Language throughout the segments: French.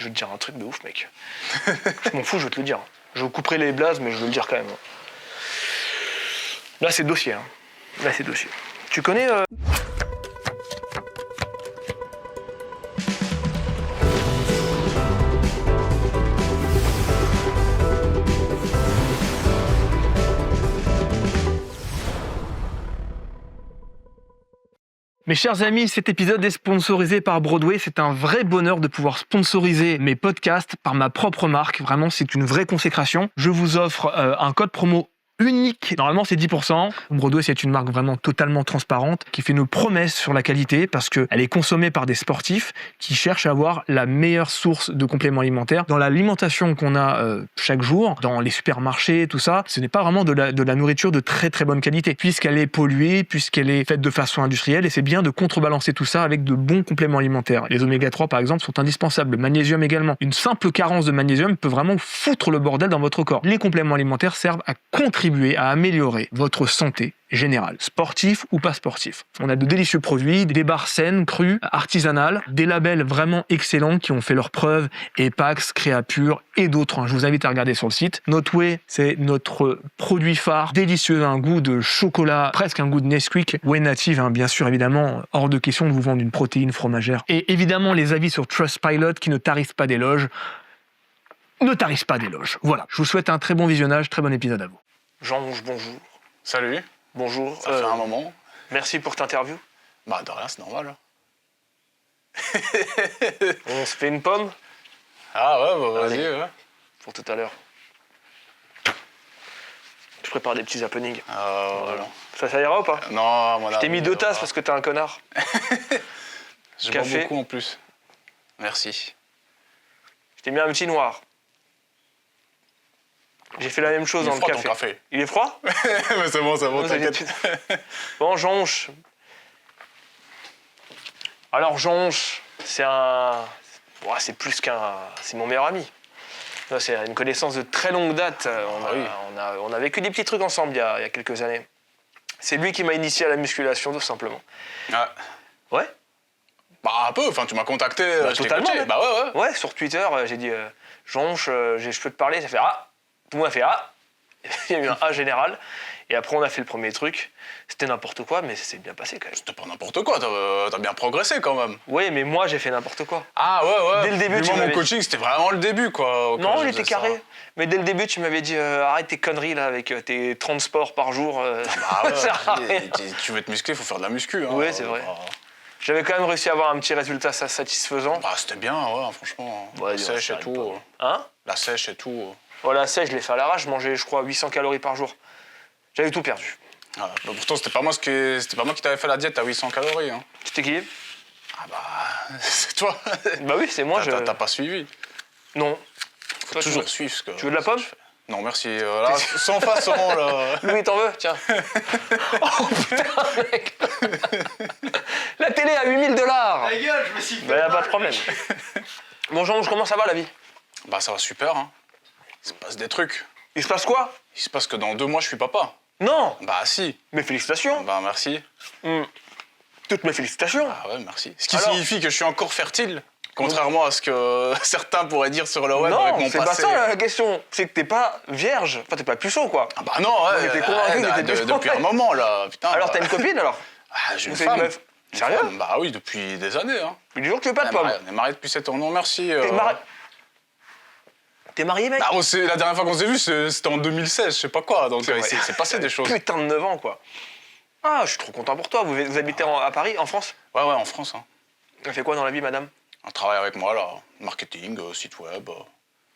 Je vais te dire un truc de ouf, mec. Je m'en fous, je vais te le dire. Je vous couperai les blazes, mais je vais le dire quand même. Là, c'est dossier. Là, c'est dossier. Tu connais... Mes chers amis, cet épisode est sponsorisé par Broadway. C'est un vrai bonheur de pouvoir sponsoriser mes podcasts par ma propre marque. Vraiment, c'est une vraie consécration. Je vous offre un code promo unique. Normalement, c'est 10%. Broadway, c'est une marque vraiment totalement transparente qui fait nos promesses sur la qualité parce qu'elle est consommée par des sportifs qui cherchent à avoir la meilleure source de compléments alimentaires. Dans l'alimentation qu'on a chaque jour, dans les supermarchés, tout ça, ce n'est pas vraiment de la nourriture de très très bonne qualité puisqu'elle est polluée, puisqu'elle est faite de façon industrielle et c'est bien de contrebalancer tout ça avec de bons compléments alimentaires. Les oméga 3 par exemple sont indispensables, le magnésium également. Une simple carence de magnésium peut vraiment foutre le bordel dans votre corps. Les compléments alimentaires servent à contribuer à améliorer votre santé générale, sportif ou pas sportif. On a de délicieux produits, des barres saines, crues, artisanales, des labels vraiment excellents qui ont fait leurs preuves, Epax, Créapure et d'autres. Je vous invite à regarder sur le site. Notway, c'est notre produit phare, délicieux, un goût de chocolat, presque un goût de Nesquik. Whey Native, bien sûr, évidemment, hors de question de vous vendre une protéine fromagère. Et évidemment, les avis sur Trustpilot qui ne tarissent pas d'éloges. Ne tarissent pas d'éloges. Voilà, je vous souhaite un très bon visionnage, très bon épisode à vous. Jean-Mouche, bonjour. Salut. Bonjour. Ça fait un moment. Merci pour ta interview. Bah de rien, c'est normal. On se fait une pomme? Ah ouais, bah vas-y, Allez. ouais. Pour tout à l'heure. Je prépare des petits happenings. Voilà. Ça ira ou pas? Non, mon Je t'ai mis 2 tasses parce que t'es un connard. Je bois Café. beaucoup en plus. Merci. Je t'ai mis un petit noir. J'ai fait la même chose dans le café. Ton café. Il est froid? Mais c'est bon, t'inquiète. Bon, Jean-Mouche. Alors, Jean-Mouche, c'est un... Ouais, c'est plus qu'un... C'est mon meilleur ami. C'est une connaissance de très longue date. On a vécu des petits trucs ensemble il y a quelques années. C'est lui qui m'a initié à la musculation, tout simplement. Ah. Ouais? Bah un peu, enfin tu m'as contacté, je t'ai totalement. coaché. Bah ouais. Ouais, sur Twitter, j'ai dit Jean-Mouche, je peux te parler? Ça fait ah. Tout le monde a fait ah. Il y a eu un A général. Et après, on a fait le premier truc. C'était n'importe quoi, mais ça s'est bien passé quand même. C'était pas n'importe quoi, t'as bien progressé quand même. Oui, mais moi, j'ai fait n'importe quoi. Ah ouais. Dès le début, mais moi, mon coaching, c'était vraiment le début, quoi. Non, il était carré. Mais dès le début, tu m'avais dit arrête tes conneries là avec tes 30 sports par jour. Bah ouais, tu veux te muscler, faut faire de la muscu. Hein, oui, c'est vrai. J'avais quand même réussi à avoir un petit résultat satisfaisant. Bah c'était bien, ouais, franchement. Ouais, la sèche et tout. Hein? La sèche et tout. Voilà, la sèche, je l'ai fait à l'arrache. Je mangeais, je crois, 800 calories par jour. J'avais tout perdu. Ah, bah pourtant, c'était pas moi qui t'avais fait la diète à 800 calories. Hein. C'était qui? Ah bah, c'est toi. Bah oui, c'est moi. T'as pas suivi. Non. Faut toujours suivre ce que... Tu veux de la pomme? Non, merci. Là, sans façon, là. Louis, t'en veux? Tiens. Oh putain, mec. La télé à 8000 $. Ta gueule, je me suis fait Bah, y'a mal. pas de problème. Bon, Jean, comment ça va la vie? Bah, ça va super, hein. Il se passe des trucs. Il se passe quoi? Il se passe que dans 2 mois, je suis papa. Non. Bah, si. Mes félicitations. Bah, merci. Toutes mes félicitations. Ah ouais, merci. Ce qui Alors signifie que je suis encore fertile. Contrairement à ce que certains pourraient dire sur le web avec Non, mon c'est passé. pas ça la question. C'est que t'es pas vierge. Enfin, t'es pas puceau, quoi. Ah bah non, ouais. T'es convaincu que t'étais puceau. depuis un moment, là. Putain. Alors, t'as une copine, alors? Ah, j'ai une Ou c'est une femme. meuf? Sérieux? Bah oui, depuis des années, hein. Il dit toujours que tu veux pas de pomme. On est mariés depuis 7 ans. Non, merci. T'es marié, mec? Bah, la dernière fois qu'on s'est vu, c'était en 2016, je sais pas quoi. Donc il s'est passé des choses. Putain de 9 ans, quoi. Ah, je suis trop content pour toi. Vous habitez à Paris, en France? Ouais, en France. Hein. Elle fait quoi dans la vie, madame? Elle travaille avec moi, là. Marketing, site web.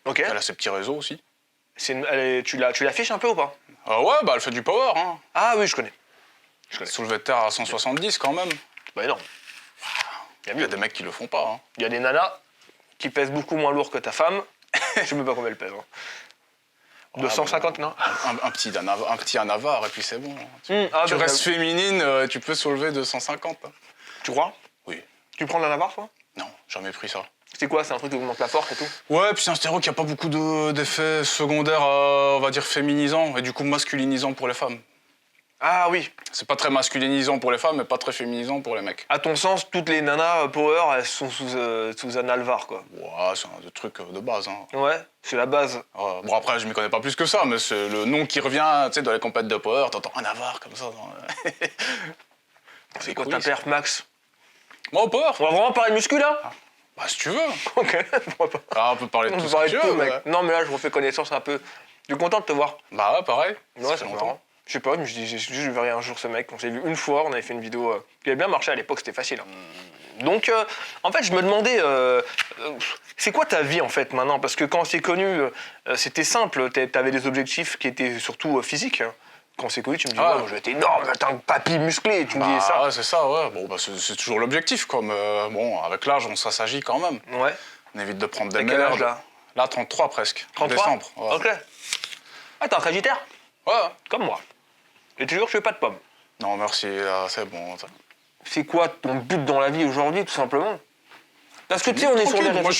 Ok. Elle a ses petits réseaux aussi. Tu l'affiches un peu ou pas? Ouais, bah elle fait du power, hein. Ah oui, je connais. Soulevé de terre à 170 quand même. Bah non. Il y a des mecs qui le font pas, hein. Il y a des nanas qui pèsent beaucoup moins lourd que ta femme. Je sais même pas combien elle pèse. Hein. 250, non? Un petit anavar, et puis c'est bon. Tu bah, restes féminine, tu peux soulever 250. Hein. Tu crois? Oui. Tu prends de la Navarre, toi? Non, jamais pris ça. C'est quoi? C'est un truc qui augmente la force et tout? Ouais, puis c'est un stéro qui a pas beaucoup d'effets secondaires, on va dire, féminisants, et du coup masculinisants pour les femmes. Ah oui. C'est pas très masculinisant pour les femmes, mais pas très féminisant pour les mecs. À ton sens, toutes les nanas power, elles sont sous un alvar, quoi. Ouais, c'est un truc de base. Hein. Ouais, c'est la base. Bon, après, je m'y connais pas plus que ça, mais c'est le nom qui revient, tu sais, dans les compètes de power, t'entends un avare comme ça. C'est quoi ta perf, Max? Moi, au power. On va vraiment parler de muscu, là? Bah, si tu veux. Ok, pourquoi pas. Ah, on peut parler de On tout peut ce que parler tu de tout, veux. mec. Ouais. Non, mais là, je refais connaissance un peu. Je suis content de te voir. Bah ouais, pareil. Ouais, Ça fait c'est longtemps. marrant. Je sais pas, je me suis dit, je verrai un jour ce mec. On s'est vu une fois, on avait fait une vidéo qui avait bien marché à l'époque, c'était facile. Hein. Donc, en fait, je me demandais, c'est quoi ta vie en fait maintenant? Parce que quand on s'est connus, c'était simple, t'avais des objectifs qui étaient surtout physiques. Hein. Quand on s'est connus, tu me dis, Ah. ouais, moi, je vais être énorme, t'es un papy musclé, tu me disais Bah ça. ouais, c'est ça, ouais. Bon, bah, c'est toujours l'objectif, quoi. Mais bon, avec l'âge, ça s'agit quand même. Ouais. On évite de prendre des T'as quel âge, merdes. là? Là, 33 presque. 33? Décembre. Ouais. Ok. Ah, t'es un sagittaire? Ouais. Comme moi. Et toujours, je fais pas de pommes. Non, merci, c'est bon. Ça. C'est quoi ton but dans la vie aujourd'hui, tout simplement? Parce que tu sais, on est sur les réseaux. Moi, je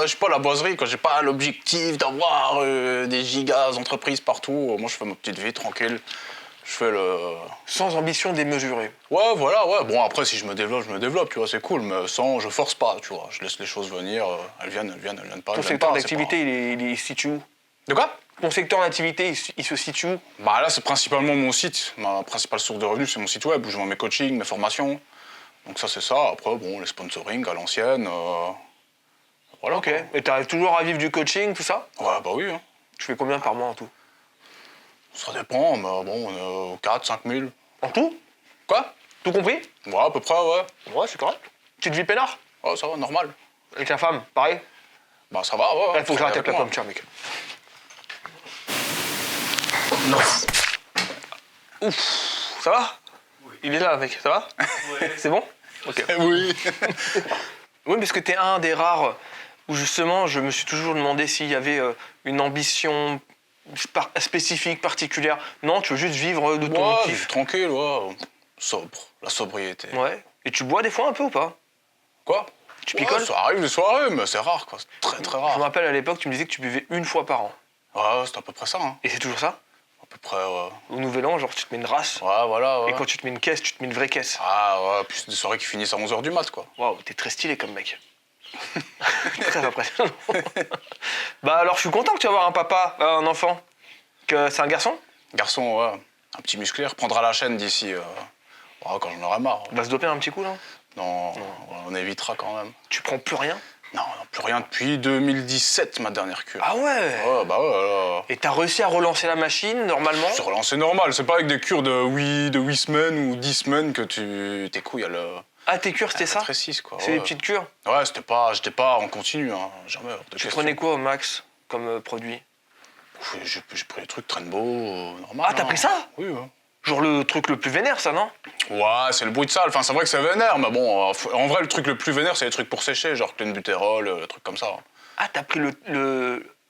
suis pas la boiserie, quoi. J'ai pas l'objectif d'avoir des gigas d'entreprises partout. Moi, je fais ma petite vie tranquille. Je fais le. Sans ambition démesurée. Ouais, voilà, ouais. Bon, après, si je me développe, tu vois, c'est cool, mais je force pas, tu vois. Je laisse les choses venir, elles viennent pas. Ton elles viennent secteur pas, c'est d'activité, il se situe où? pas- De quoi? Ton secteur d'activité, il se situe où? Bah là, c'est principalement mon site. Ma principale source de revenus, c'est mon site web où je vends mes coachings, mes formations. Donc ça, c'est ça. Après, bon, les sponsoring à l'ancienne. Voilà. Ok. Et t'arrives toujours à vivre du coaching, tout ça? Ouais, bah oui. Hein. Tu fais combien par mois en tout? Ça dépend, mais bon, on est 4, 5 000. En tout? Quoi? Tout compris? Ouais, à peu près, ouais. Ouais, c'est correct. Tu te vis peinard? Ouais, ça va, normal. Avec ta femme, pareil? Bah ça va, ouais. Il faut que j'arrête avec la pomme, tiens, mec. Non. Ouf, ça va? Il est là, mec, ça va? Ouais. C'est bon? Ok. Oui. Oui, parce que t'es un des rares où justement je me suis toujours demandé s'il y avait une ambition spécifique, particulière. Non, tu veux juste vivre de ton Ouais, kiff. tranquille, ouais. Sobre, la sobriété. Ouais. Et tu bois des fois un peu ou pas? Quoi? Tu Ouais, picoles? ça arrive les soirées, mais c'est rare, quoi. C'est très, très Je rare. me rappelle à l'époque, tu me disais que tu buvais une fois par an. Ouais, c'est à peu près ça, hein. Et c'est toujours ça? À peu près, ouais. Au Nouvel An, genre tu te mets une race. Ouais, voilà, ouais. Et quand tu te mets une caisse, tu te mets une vraie caisse. Ah, ouais, puis c'est des soirées qui finissent à 11h du mat, quoi. Waouh, t'es très stylé comme mec. Très impressionnant. Bah alors je suis content que tu aies avoir un papa, un enfant. Que c'est un garçon? Garçon, ouais. Un petit musclé, reprendra la chaîne d'ici. Ouais, quand j'en aurai marre. Il va se doper un petit coup là? Non, on évitera quand même. Tu prends plus rien? Non, plus rien depuis 2017, ma dernière cure. Ah ouais? Ouais, bah ouais, alors. Et t'as réussi à relancer la machine normalement? Se relancer normal, c'est pas avec des cures de 8 semaines ou 10 semaines que tes couilles, elles. Ah tes cures c'était ça? rétrécissent, quoi. C'est Ouais. des petites cures? Ouais, j'étais pas en continu, hein. Jamais. hors de Tu question. prenais quoi au max comme produit? J'ai pris des trucs Trainbo, normal. Ah t'as hein. pris ça? Oui, ouais. Genre le truc le plus vénère ça non? Ouais, c'est le bruit de salle. Enfin, c'est vrai que c'est vénère, mais bon, en vrai, le truc le plus vénère, c'est les trucs pour sécher, genre clenbuterol, trucs comme ça. Ah t'as pris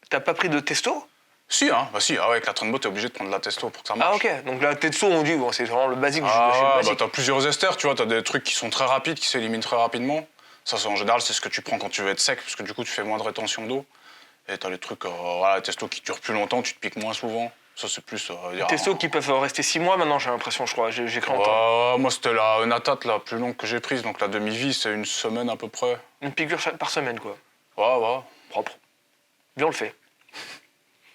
T'as pas pris de testo? Si, hein, bah si, ah ouais, avec la Trainbo, t'es obligé de prendre de la testo pour que ça marche. Ah ok, donc la testo on dit bon c'est vraiment le basique du Ah chez le ouais, basique. bah t'as plusieurs esters, tu vois, t'as des trucs qui sont très rapides, qui s'éliminent très rapidement. Ça, en général, c'est ce que tu prends quand tu veux être sec, parce que du coup, tu fais moins de rétention d'eau. Et t'as les trucs, voilà, les testos qui durent plus longtemps, tu te piques moins souvent. Ça, c'est plus. Testo qui peuvent rester 6 mois maintenant j'ai l'impression je crois, j'ai cru entendre. Moi, c'était la Unatat la plus longue que j'ai prise, donc la demi-vie, c'est une semaine à peu près. Une piqûre par semaine quoi. Ouais. Propre. Bien on le fait.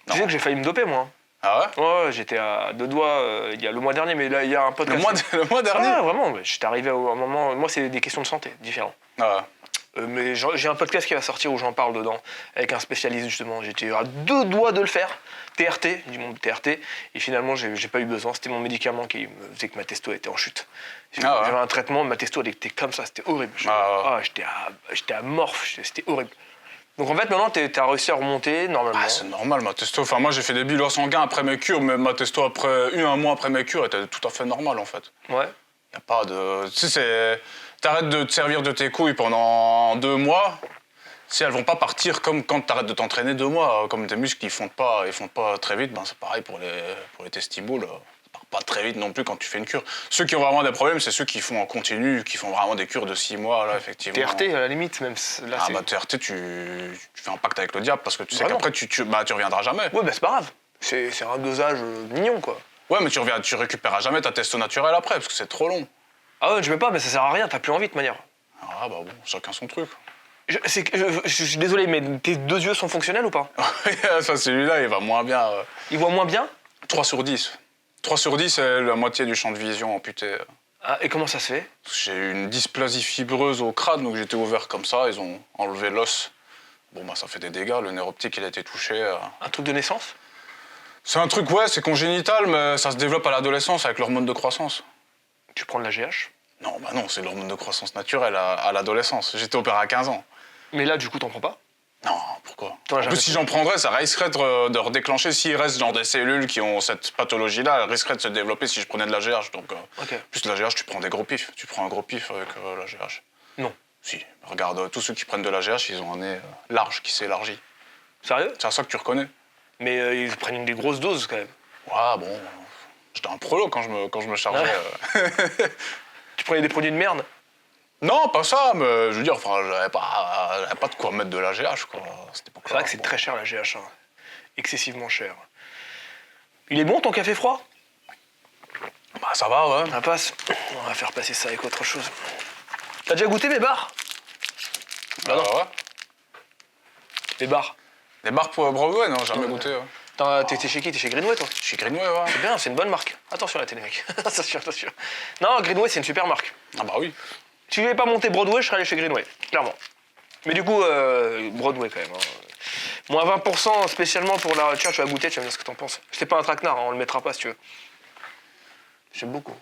Non. Tu sais que j'ai failli me doper moi. Ah ouais? Ouais, j'étais à 2 doigts il y a le mois dernier, mais là il y a un podcast. Le mois dernier? Ouais, vraiment, mais j'étais arrivé à un moment. Moi, c'est des questions de santé, différents. Ah Mais j'ai un podcast qui va sortir où j'en parle dedans, avec un spécialiste justement. J'étais à 2 doigts de le faire. TRT, du monde TRT, et finalement, j'ai pas eu besoin. C'était mon médicament qui me faisait que ma testo était en chute. Ah ouais. J'avais un traitement, ma testo, elle était comme ça, c'était horrible. J'étais à morphe, c'était horrible. Donc en fait, maintenant, t'as réussi à remonter normalement. Ah, c'est normal, ma testo. Enfin, moi, j'ai fait des bilans sanguins après mes cures, mais ma testo, un mois après mes cures, était tout à fait normale, en fait. Ouais. Y a pas de. Tu sais, t'arrêtes de te servir de tes couilles pendant 2 mois. Si elles vont pas partir comme quand t'arrêtes de t'entraîner 2 mois, comme tes muscles ils fondent pas très vite, ben c'est pareil pour les testibules. Ça part pas très vite non plus quand tu fais une cure. Ceux qui ont vraiment des problèmes, c'est ceux qui font en continu, qui font vraiment des cures de 6 mois, là, effectivement. TRT, à la limite, même là, Ah c'est. bah TRT, tu fais un pacte avec le diable parce que tu sais Vraiment. qu'après tu reviendras jamais. Ouais, bah c'est pas grave. C'est un dosage mignon, quoi. Ouais, mais tu récupéreras jamais ta testo naturelle après, parce que c'est trop long. Ah ouais, je veux pas, mais ça sert à rien, t'as plus envie de manière. Ah bah bon, chacun son truc. Je suis désolé, mais tes 2 yeux sont fonctionnels ou pas? Ça, celui-là, il va moins bien. Ils voient moins bien? 3 sur 10. 3 sur 10, c'est la moitié du champ de vision amputé. Ah, et comment ça se fait? J'ai eu une dysplasie fibreuse au crâne, donc j'étais ouvert comme ça, ils ont enlevé l'os. Bon, bah ça fait des dégâts, le nerf optique, il a été touché. Un truc de naissance? C'est un truc, ouais, c'est congénital, mais ça se développe à l'adolescence avec l'hormone de croissance. Tu prends de la GH? Non, bah non, c'est l'hormone de croissance naturelle à l'adolescence. J'étais opéré à 15 ans. Mais là, du coup, t'en prends pas? Non, pourquoi? T'en as En jamais plus, si pris? j'en prendrais, ça risquerait de redéclencher. S'il reste dans des cellules qui ont cette pathologie-là, elle risquerait de se développer si je prenais de la GH. Donc, Ok. plus de la GH, tu prends des gros pifs. Tu prends un gros pif avec la GH. Non. Si, regarde, tous ceux qui prennent de la GH, ils ont un nez large qui s'élargit. Sérieux? C'est à ça que tu reconnais. Mais ils prennent des grosses doses quand même. Ouais, bon, j'étais un prolo quand je me chargeais. Tu prenais des produits de merde? Non, pas ça, mais je veux dire, enfin, j'avais pas de quoi mettre de la GH, quoi. C'est vrai que c'est très cher la GH, hein. Excessivement cher. Il est bon ton café froid? Bah, ça va, ouais. Ça passe. On va faire passer ça avec autre chose. T'as déjà goûté mes bars? Bah non. Ouais. Les bars. Des bars pour Broadway, non, jamais goûté. Ouais. T'es chez qui? T'es chez Greenway toi? Je suis Greenway, ouais. C'est bien, c'est une bonne marque. Attention la télé mec. Attention. Non, Greenway c'est une super marque. Ah bah oui. Si je n'avais pas monté Broadway, je serais allé chez Greenway, clairement. Mais du coup, Broadway quand même. Hein. Moins 20% spécialement pour la... Tiens, tu vas goûter, tu vas me dire ce que t'en penses. C'est pas un traquenard, hein, on le mettra pas si tu veux. J'aime beaucoup.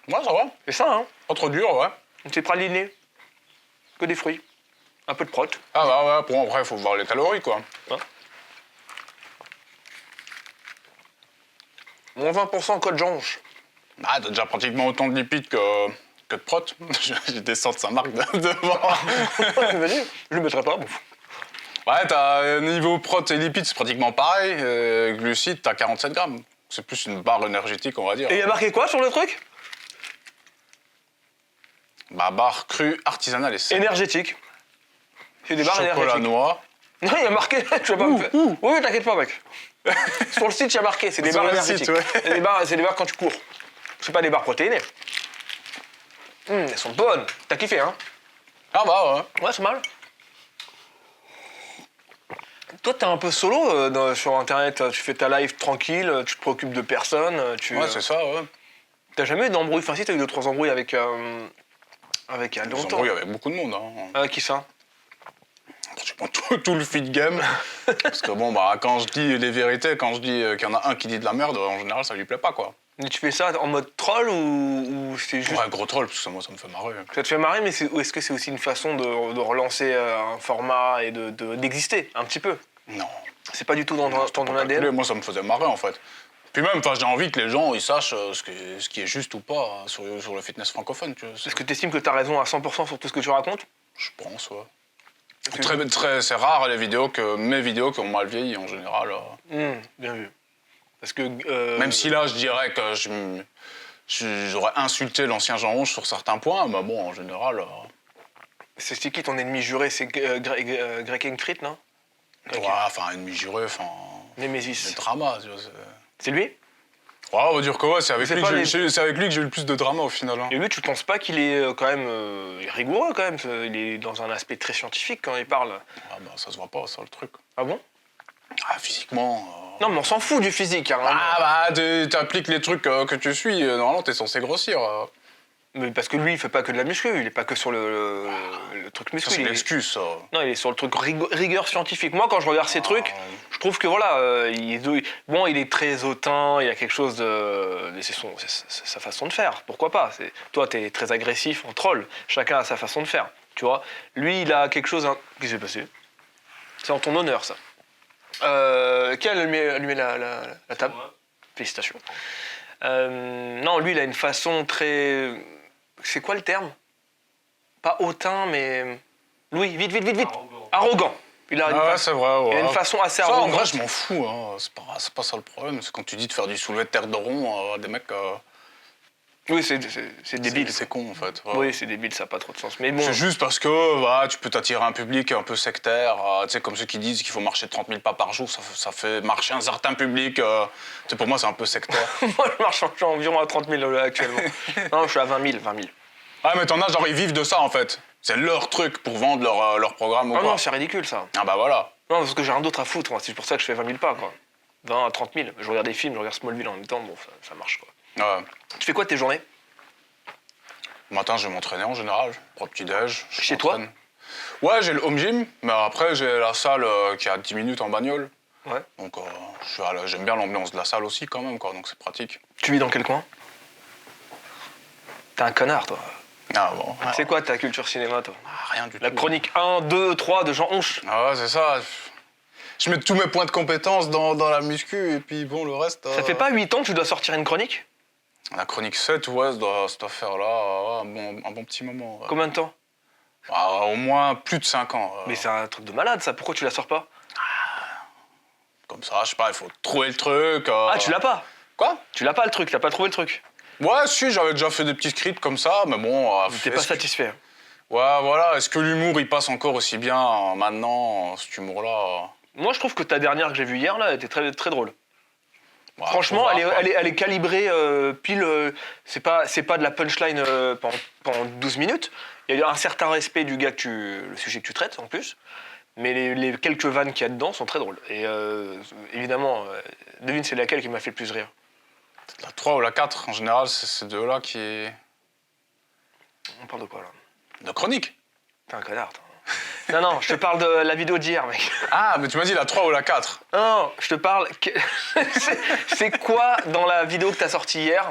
Ouais, ça va. C'est ça, hein? Pas trop dur, ouais. C'est praliné. Que des fruits. Un peu de prot. Ah bah ouais, pour après, il faut voir les calories, quoi. Hein? Moins 20% code Jange. Ah, t'as déjà pratiquement autant de lipides que de prot. J'ai des sortes Saint-Marc devant. Vas-y, je le mettrai pas. Bon. Ouais, t'as niveau prot et lipides, c'est pratiquement pareil. Glucides, t'as 47 grammes. C'est plus une barre énergétique, on va dire. Et il y a marqué quoi sur le truc? Bah, barre crue, artisanale et sec. Énergétique. C'est des barres Chocolat énergétiques. noix. Non, il y a marqué. Tu vas pas me faire. Oui, t'inquiète pas, mec. Sur le site, il y a marqué. C'est des Sur barres le énergétiques. site, ouais. C'est des barres quand tu cours. C'est pas des barres protéinées. Elles sont bonnes. T'as kiffé, hein? Ah bah ouais. Ouais, c'est mal. Toi, t'es un peu solo sur Internet. Tu fais ta live tranquille, tu te préoccupes de personne. Ouais, c'est ça, ouais. T'as jamais eu d'embrouille? Enfin, si, t'as eu 2-3 embrouilles avec il y a Ils longtemps. embrouillent avec beaucoup de monde. Hein. Qui ça? Je prends tout le feed game. Parce que bon, bah, quand je dis les vérités, quand je dis qu'il y en a un qui dit de la merde, en général, ça lui plaît pas, quoi. Mais tu fais ça en mode troll ou c'est juste... Ouais, gros troll, parce que moi, ça me fait marrer. Ça te fait marrer, mais est-ce que c'est aussi une façon de relancer un format et d'exister un petit peu? Non. C'est pas du tout dans ton ADN? Moi, ça me faisait marrer, en fait. Puis même, j'ai envie que les gens ils sachent ce qui est juste ou pas sur le fitness francophone. Tu vois. Est-ce que tu estimes que tu as raison à 100% sur tout ce que tu racontes? Je pense, ouais. C'est rare mes vidéos qui ont mal vieilli, en général. Bien vu. Parce que... Même si là, je dirais que j'aurais insulté l'ancien Jean Rouge sur certains points, mais bon, en général... C'est qui ton ennemi juré? C'est Greg Engstrit, non? Ouais, enfin, ennemi juré, enfin... Némésis. Le drama, tu vois. C'est lui? Ouais, on va dire que ouais, c'est avec lui que j'ai eu le plus de drama, au final. Hein. Et lui, tu penses pas qu'il est quand même rigoureux, quand même? Il est dans un aspect très scientifique quand il parle. Ah bah, ça se voit pas, ça, le truc. Ah bon? Ah, physiquement... Non, mais on s'en fout du physique, hein. Ah bah, t'appliques les trucs que tu suis, normalement, t'es censé grossir. Mais parce que lui, il fait pas que de la muscu, il est pas que sur le truc muscu. Ça, c'est une excuse, ça. Non, il est sur le truc rigueur scientifique. Moi, quand je regarde ces trucs, je trouve que voilà, il est très hautain, il y a quelque chose de... C'est sa façon de faire, pourquoi pas. Toi, t'es très agressif en troll, chacun a sa façon de faire, tu vois. Lui, il a quelque chose... Qu'est-ce qui s'est passé? C'est en ton honneur, ça. Qui a allumé la table? Félicitations. Non, lui, il a une façon très... C'est quoi le terme? Pas hautain, mais... Louis, vite. Arrogant. Il a c'est vrai, ouais. Il a une façon assez ça, arrogante. En vrai, je m'en fous, hein. C'est pas ça le problème. C'est quand tu dis de faire du soulevé de terre de rond, des mecs... Oui, c'est débile. C'est con en fait. Ouais. Oui, c'est débile, ça n'a pas trop de sens. Mais bon. C'est juste parce que voilà, tu peux t'attirer un public un peu sectaire, tu sais, comme ceux qui disent qu'il faut marcher 30 000 pas par jour, ça fait marcher un certain public. Pour moi, c'est un peu sectaire. Moi, je marche environ à 30 000 actuellement. Non, je suis à 20 000. Ah, mais t'en as, genre, ils vivent de ça en fait. C'est leur truc pour vendre leur programme ou Ah quoi. non, c'est ridicule ça. Ah bah voilà. Non, parce que j'ai rien d'autre à foutre, moi. C'est pour ça que je fais 20 000 pas, quoi. 20 à 30 000. Je regarde des films, je regarde Smallville en même temps, bon, ça marche, quoi. Ouais. Tu fais quoi de tes journées? Le matin, je vais m'entraîner en général. Pour le petit-déj. Chez toi? Ouais, j'ai le home gym, mais après, j'ai la salle qui est à 10 minutes en bagnole. Ouais. Donc, j'aime bien l'ambiance de la salle aussi, quand même, quoi. Donc, c'est pratique. Tu vis dans quel coin? T'es un connard, toi. Ah bon. C'est quoi ta culture cinéma, toi? Rien du tout. La chronique 1, 2, 3 de Jean Honche. Ah ouais, c'est ça. Je mets tous mes points de compétence dans la muscu, et puis bon, le reste... Ça fait pas 8 ans que tu dois sortir une chronique? La chronique 7, ouais, cette affaire-là, un bon petit moment. Ouais. Combien de temps? Au moins plus de 5 ans. Mais c'est un truc de malade, ça. Pourquoi tu la sors pas? Comme ça, je sais pas, il faut trouver le truc. Ah, tu l'as pas? Quoi? Tu l'as pas le truc, t'as pas trouvé le truc? Ouais, si, j'avais déjà fait des petits scripts comme ça, mais bon... T'es pas satisfait? Ouais, voilà. Est-ce que l'humour, il passe encore aussi bien maintenant, cet humour-là? Moi, je trouve que ta dernière que j'ai vue hier, là, elle était très, très drôle. Ouais, Franchement, faut voir, elle est calibrée pile. C'est pas de la punchline pendant 12 minutes. Il y a un certain respect du gars le sujet que tu traites, en plus. Mais les quelques vannes qu'il y a dedans sont très drôles. Et évidemment, devine, c'est laquelle qui m'a fait le plus rire? La 3 ou la 4, en général, c'est ces deux-là qui... On parle de quoi, là? De chronique. T'es un connard, toi. Non, je te parle de la vidéo d'hier, mec. Ah, mais tu m'as dit la 3 ou la 4. Non, je te parle... c'est quoi dans la vidéo que t'as sortie hier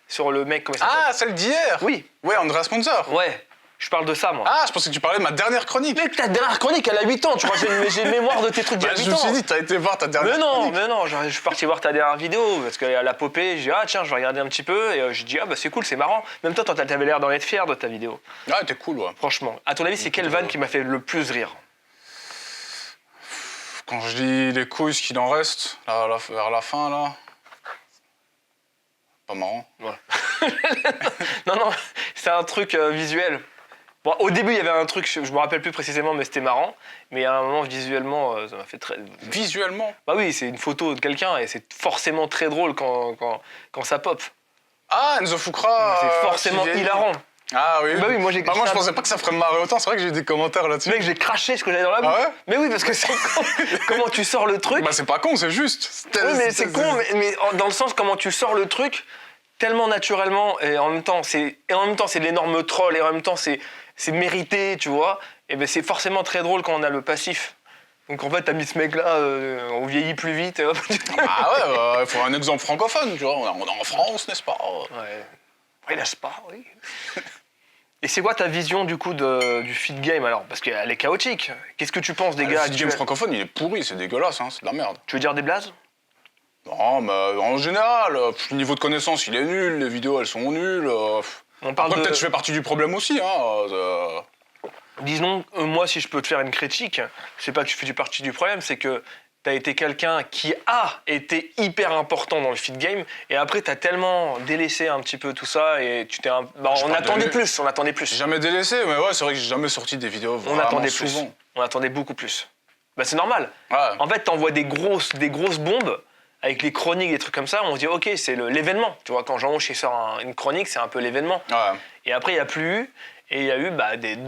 sur le mec, comment il s'appelle? Ah, celle d'hier. Oui. Ouais, Andrea Sponsor. Ouais, je parle de ça, moi. Ah, je pensais que tu parlais de ma dernière chronique. Mec, ta dernière chronique, elle a 8 ans, tu vois, j'ai une mémoire de tes trucs d'il y a 8 ans. Je me suis dit, t'as été voir ta dernière chronique. Mais non, je suis parti voir ta dernière vidéo, parce qu'elle a popé, j'ai dit, ah tiens, je vais regarder un petit peu, et j'ai dit, ah bah c'est cool, c'est marrant. Même toi, t'avais l'air d'en être fier de ta vidéo. Ouais, t'es cool, ouais. Franchement. À ton avis, c'est quelle vanne qui m'a fait le plus rire? Quand je dis les couilles, ce qu'il en reste, vers la fin, là... Pas marrant. Ouais. Non, c'est un truc visuel. Bon, au début, il y avait un truc, je me rappelle plus précisément, mais c'était marrant. Mais à un moment, visuellement, ça m'a fait très... Visuellement? Bah oui, c'est une photo de quelqu'un, et c'est forcément très drôle quand ça pop. Ah, Enzo Fukra. C'est forcément hilarant. Ah oui. Bah oui, moi, je pensais pas que ça ferait me marrer autant, c'est vrai que j'ai eu des commentaires là-dessus. Mec, j'ai craché ce que j'avais dans la bouche. Ah ouais? Mais oui, parce que c'est con. Comment tu sors le truc? Bah c'est pas con, c'est juste. Oui, mais c'est con, mais dans le sens comment tu sors le truc tellement naturellement, et en même temps c'est de l'énorme troll, et en même temps c'est mérité, tu vois. Et ben c'est forcément très drôle quand on a le passif. Donc en fait, t'as mis ce mec-là, on vieillit plus vite. Ah ouais, il faut un exemple francophone, tu vois. On est en France, n'est-ce pas? Ouais. Oui, n'est-ce pas, oui. Et c'est quoi ta vision du coup du feed game alors? Parce qu'elle est chaotique. Qu'est-ce que tu penses des gars Le feed game francophone, il est pourri, c'est dégueulasse, hein, c'est de la merde. Tu veux dire des blazes? Non, mais en général, le niveau de connaissance, il est nul, les vidéos, elles sont nulles. On parle Après, peut-être que je fais partie du problème aussi, hein. Disons, moi, si je peux te faire une critique, c'est pas que je fais partie du problème, c'est que t'as été quelqu'un qui a été hyper important dans le feed game, et après t'as tellement délaissé un petit peu tout ça, et tu t'es on attendait plus. J'ai jamais délaissé, mais ouais, c'est vrai que j'ai jamais sorti des vidéos vraiment On attendait souvent. plus. On attendait beaucoup plus. Bah c'est normal. Ouais. En fait, t'envoies des grosses bombes avec les chroniques, des trucs comme ça, on se dit ok, c'est l'événement. Tu vois, quand Jean-Hoche sort une chronique, c'est un peu l'événement. Ouais. Et après, il n'y a plus eu, et il y a eu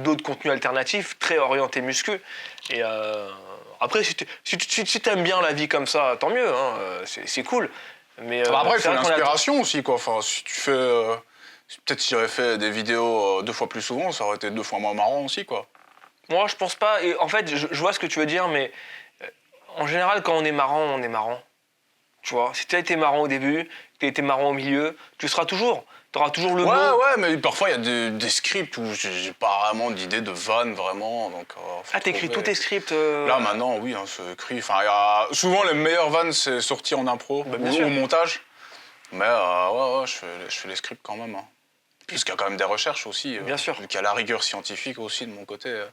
d'autres contenus alternatifs très orientés muscu. Et après, si t'aimes bien la vie comme ça, tant mieux, hein, c'est cool. Mais après, il faut l'inspiration aussi, quoi. Enfin, si tu fais... peut-être si j'avais fait des vidéos 2 fois plus souvent, ça aurait été 2 fois moins marrant aussi, quoi. Moi, je pense pas. Et en fait, je vois ce que tu veux dire, mais en général, quand on est marrant, on est marrant. Tu vois, si tu as été marrant au début, tu as été marrant au milieu, tu seras toujours. Tu auras toujours le mot. Ouais, mais parfois il y a des scripts où j'ai pas vraiment d'idée de vanne, vraiment. Donc, t'écris tous tes scripts Là, maintenant, oui, hein, c'est écrit. Enfin, souvent, les meilleures vannes, c'est sorti en impro ou au montage. Mais ouais, je fais les scripts quand même. Hein. Parce qu'il y a quand même des recherches aussi. Bien sûr. Vu qu'il y a la rigueur scientifique aussi de mon côté.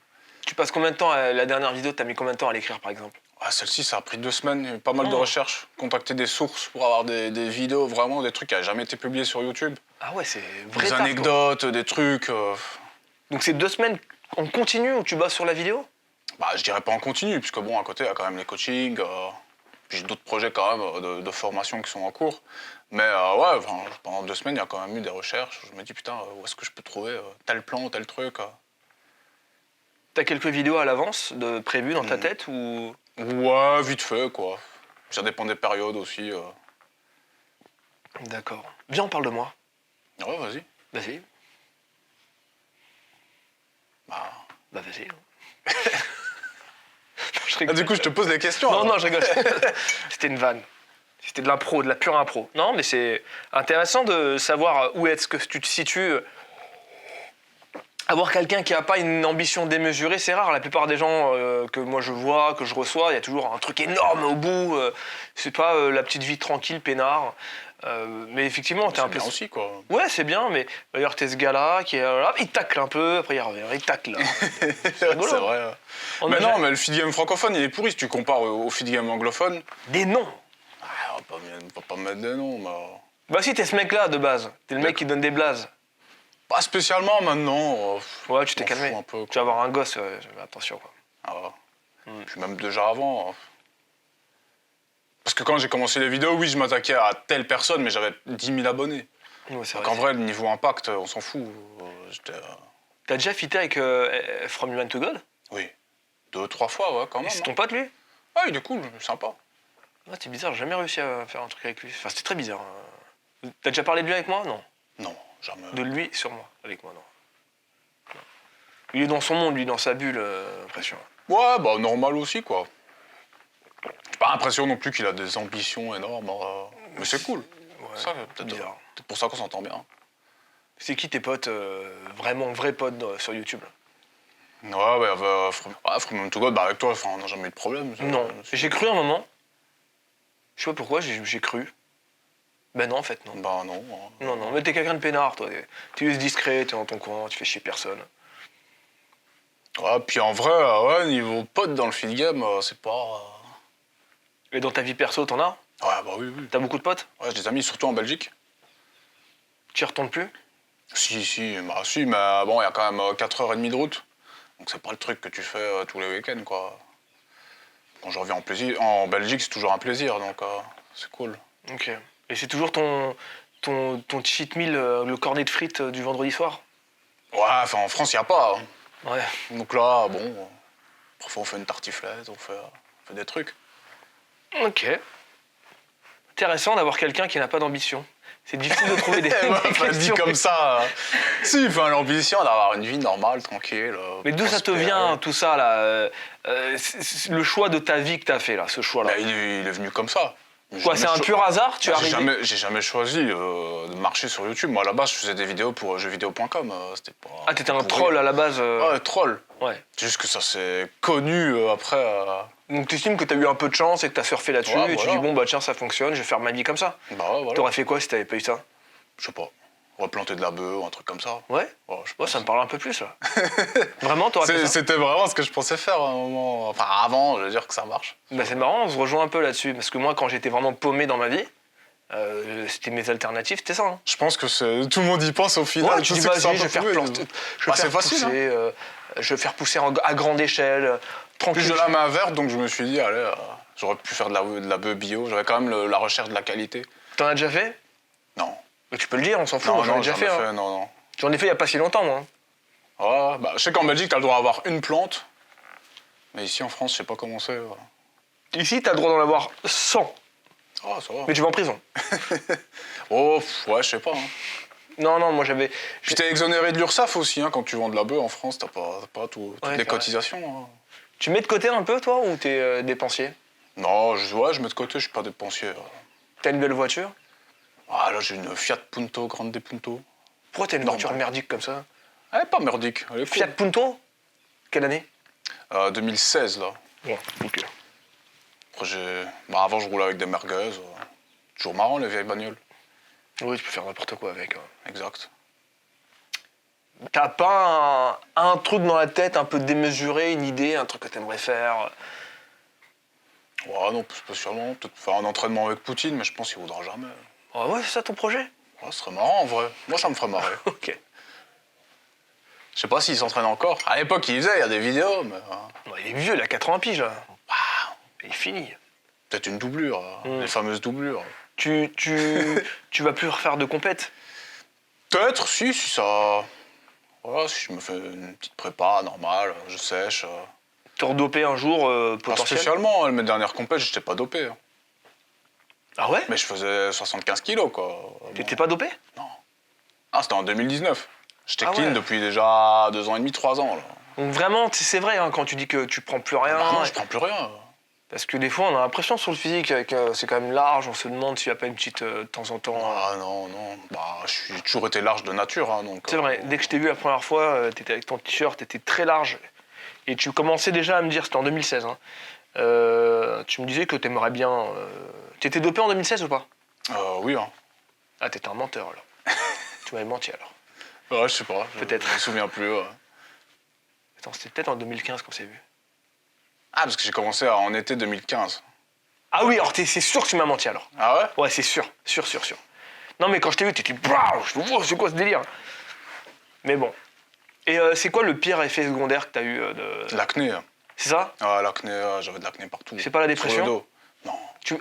Tu passes combien de temps, la dernière vidéo, t'as mis combien de temps à l'écrire, par exemple? Ah, celle-ci, ça a pris 2 semaines, il y a eu pas mal de Oh. recherches. Contacter des sources pour avoir des vidéos, vraiment des trucs qui n'avaient jamais été publiés sur YouTube. Ah ouais, c'est vrai Des taf, quoi. anecdotes, des trucs. Donc c'est 2 semaines en continu où tu bosses sur la vidéo? Bah, je dirais pas en continu, puisque bon, à côté, il y a quand même les coachings. Puis j'ai d'autres projets quand même de formation qui sont en cours. Mais ouais, enfin, pendant 2 semaines, il y a quand même eu des recherches. Je me dis, putain, où est-ce que je peux trouver tel plan, tel truc T'as quelques vidéos à l'avance prévues dans ta tête ou... Ouais, vite fait, quoi. Ça dépend des périodes aussi. D'accord. Viens, on parle de moi. Ouais, vas-y. Vas-y. Bah. Bah vas-y. Je rigole. Du coup, je te pose des questions. Non, alors. non, je rigole. C'était une vanne. C'était de l'impro, de la pure impro. Non, mais c'est intéressant de savoir où est-ce que tu te situes. Avoir quelqu'un qui n'a pas une ambition démesurée, c'est rare. La plupart des gens que moi je vois, que je reçois, il y a toujours un truc énorme au bout. C'est pas la petite vie tranquille, peinard. Mais effectivement, t'es un C'est peu... bien aussi, quoi. Ouais, c'est bien, mais d'ailleurs, t'es ce gars-là qui est là, il tacle un peu, après il revient, il tacle là. C'est rigolo. vrai. On Mais a non, ja- mais le feed game francophone, il est pourri si tu compares au feed game anglophone. Des noms. Ah, on va pas mettre des noms, mais. Bah si, t'es ce mec-là de base. T'es le mec qui donne des blazes. Pas spécialement maintenant. Ouais, tu t'es m'en calmé. fous un peu, Tu vas avoir un gosse, attention quoi. Ah ouais. Puis même déjà avant. Parce que quand j'ai commencé les vidéos, oui, je m'attaquais à telle personne, mais j'avais 10 000 abonnés. Ouais, c'est Donc vrai. en vrai, le niveau impact, on s'en fout. T'as déjà fité avec From Human to God? Oui. 2-3 fois, ouais, quand Et même. c'est ton pote lui? Ah, il est cool, sympa. Ouais, c'est bizarre, j'ai jamais réussi à faire un truc avec lui. Enfin, c'était très bizarre. T'as déjà parlé de lui avec moi? Non. Non, jamais. De lui sur moi, avec moi, non. Non. Il est dans son monde, lui, dans sa bulle, impression. Ouais, bah normal aussi, quoi. J'ai pas l'impression non plus qu'il a des ambitions énormes. Mais c'est cool. Ouais, Ça, c'est bizarre. peut-être pour ça qu'on s'entend bien. C'est qui tes potes, vraiment vrais potes sur YouTube? Ouais, From Home to God, bah avec toi, on n'a jamais eu de problème. Non, j'ai cru un moment. Je sais pas pourquoi, j'ai cru. Ben non, en fait, non. Bah non. Non, non, mais t'es quelqu'un de peinard, toi. T'es juste discret, t'es dans ton coin, tu fais chier personne. Ouais, puis en vrai, ouais, niveau pote dans le feed game, c'est pas. Et dans ta vie perso, t'en as? Ouais, bah oui, oui. T'as beaucoup de potes? Ouais, j'ai des amis, surtout en Belgique. Tu y retournes plus? Si, mais bon, il y a quand même 4h30 de route. Donc c'est pas le truc que tu fais tous les week-ends, quoi. Quand je reviens en Belgique, c'est toujours un plaisir, donc c'est cool. Ok. Et c'est toujours ton cheat meal, le cornet de frites du vendredi soir? Ouais, enfin en France, il n'y a pas. Hein. Ouais. Donc là, bon, parfois on fait une tartiflette, on fait des trucs. Ok. Intéressant d'avoir quelqu'un qui n'a pas d'ambition. C'est difficile de trouver des, Ouais, des enfin, dit questions. comme ça. Si, enfin, l'ambition d'avoir une vie normale, tranquille. Mais d'où ça te prospère. vient tout ça là le choix de ta vie que t'as fait là, ce choix là? Bah, il est venu comme ça. Quoi, c'est un pur hasard? Tu es Bah, arrivé? j'ai jamais choisi de marcher sur YouTube. Moi, à la base, je faisais des vidéos pour jeuxvideo.com. C'était pas. Ah, t'étais un pour troll rire. à la base. Ouais, troll. Ouais. C'est juste que ça s'est connu après. Donc t'estimes que t'as eu un peu de chance et que t'as surfé là-dessus Ouais, et tu voilà. dis bon bah tiens ça fonctionne, je vais faire ma vie comme ça. Bah ouais, voilà. T'aurais fait quoi si t'avais pas eu ça? Je sais pas. Replanter de la bœuf ou un truc comme ça. Ouais. Ouais, je Ouais, pense. ça me parle un peu plus là. Vraiment, t'aurais fait ça? C'était vraiment ce que je pensais faire à un moment. Enfin, avant, je veux dire que ça marche. Bah c'est marrant, on se rejoint un peu là-dessus parce que moi quand j'étais vraiment paumé dans ma vie, c'était mes alternatives, c'était ça. Hein. Je pense que tout le monde y pense au final. Ouais, tu dis sais que c'est un vas-y, je peu vais faire trouvé, planter, je vais Bah, faire c'est facile, pousser, je vais faire pousser à grande échelle, tranquille. Plus de la main verte, donc je me suis dit, allez, j'aurais pu faire de la bœuf bio. J'avais quand même la recherche de la qualité. T'en as déjà fait? Non. Mais tu peux le dire, on s'en fout, Non, moi, j'en ai non, déjà jamais fait. Hein. non. J'en ai fait il y a pas si longtemps moi. Hein. Ouais, bah, je sais qu'en Belgique, t'as le droit d'avoir une plante. Mais ici, en France, je sais pas comment c'est. Ici t'as le droit d'en avoir 100, Ah, ça va. mais tu vas en prison. Oh, ouais, je sais pas. Hein. Non, non, moi j'avais... Puis t'es exonéré de l'URSSAF aussi, hein, quand tu vends de la bœuf en France, t'as pas toutes Ouais, les c'est cotisations. Hein. Tu mets de côté un peu toi ou t'es dépensier? Non, je mets de côté, je suis pas dépensier. T'as une belle voiture? Ah, là, j'ai une Fiat Punto, Grande Punto. Pourquoi t'as une Normal. voiture merdique comme ça? Elle est pas merdique, elle est cool. Fiat Punto? Quelle année? 2016, là. Ouais, ok. Après, avant, je roulais avec des merguez. Toujours marrant, les vieilles bagnoles. Oui, tu peux faire n'importe quoi avec. Hein. Exact. T'as pas un truc dans la tête un peu démesuré, une idée, un truc que t'aimerais faire? Ouais, non, spécialement. Peut-être faire un entraînement avec Poutine, mais je pense qu'il voudra jamais. Ah ouais, c'est ça ton projet? Ouais, ce serait marrant en vrai. Moi, ça me ferait marrer. Ok. Je sais pas s'il s'entraîne encore. À l'époque, il faisait, il y a des vidéos, mais Ouais, il est vieux, il a 80 piges là. Il est fini. peut-être une doublure, les fameuses doublures. Tu vas plus refaire de compète? Peut-être, si ça. Voilà, si je me fais une petite prépa normale, je sèche. Te redoper un jour Pas potentiel? spécialement, mes dernières compètes, j'étais pas dopé. Hein. Ah ouais? Mais je faisais 75 kilos, quoi. T'étais pas dopé? Ah, c'était en 2019. J'étais Ah clean ouais. depuis déjà 2 ans et demi, 3 ans. Là. Donc vraiment, c'est vrai hein, quand tu dis que tu prends plus rien. Bah non, je prends plus rien. Parce que des fois, on a l'impression sur le physique, avec, c'est quand même large, on se demande s'il n'y a pas une petite, de temps en temps... Ah non, non. Bah, j'ai toujours été large de nature. Hein, donc, C'est vrai, dès que je t'ai vu la première fois, t'étais avec ton t-shirt, t'étais très large. Et tu commençais déjà à me dire, c'était en 2016, hein, tu me disais que t'aimerais bien... T'étais dopé en 2016 ou pas? Oui, hein. Ah, t'étais un menteur, alors. Tu m'avais menti, alors. Ouais, je sais pas. Peut-être. Je me souviens plus. Ouais. Attends, c'était peut-être en 2015 qu'on s'est vu. Ah, parce que j'ai commencé en été 2015. Ah oui, alors c'est sûr que tu m'as menti, alors. Ah ouais? Ouais, c'est sûr. Non, mais quand je t'ai vu, t'étais... Brrr, je me c'est quoi ce délire? Mais bon. Et c'est quoi le pire effet secondaire que t'as eu de... L'acné. Hein. C'est ça? Ah, l'acné, j'avais de l'acné partout. C'est pas la Sur dépression? le dos. Non.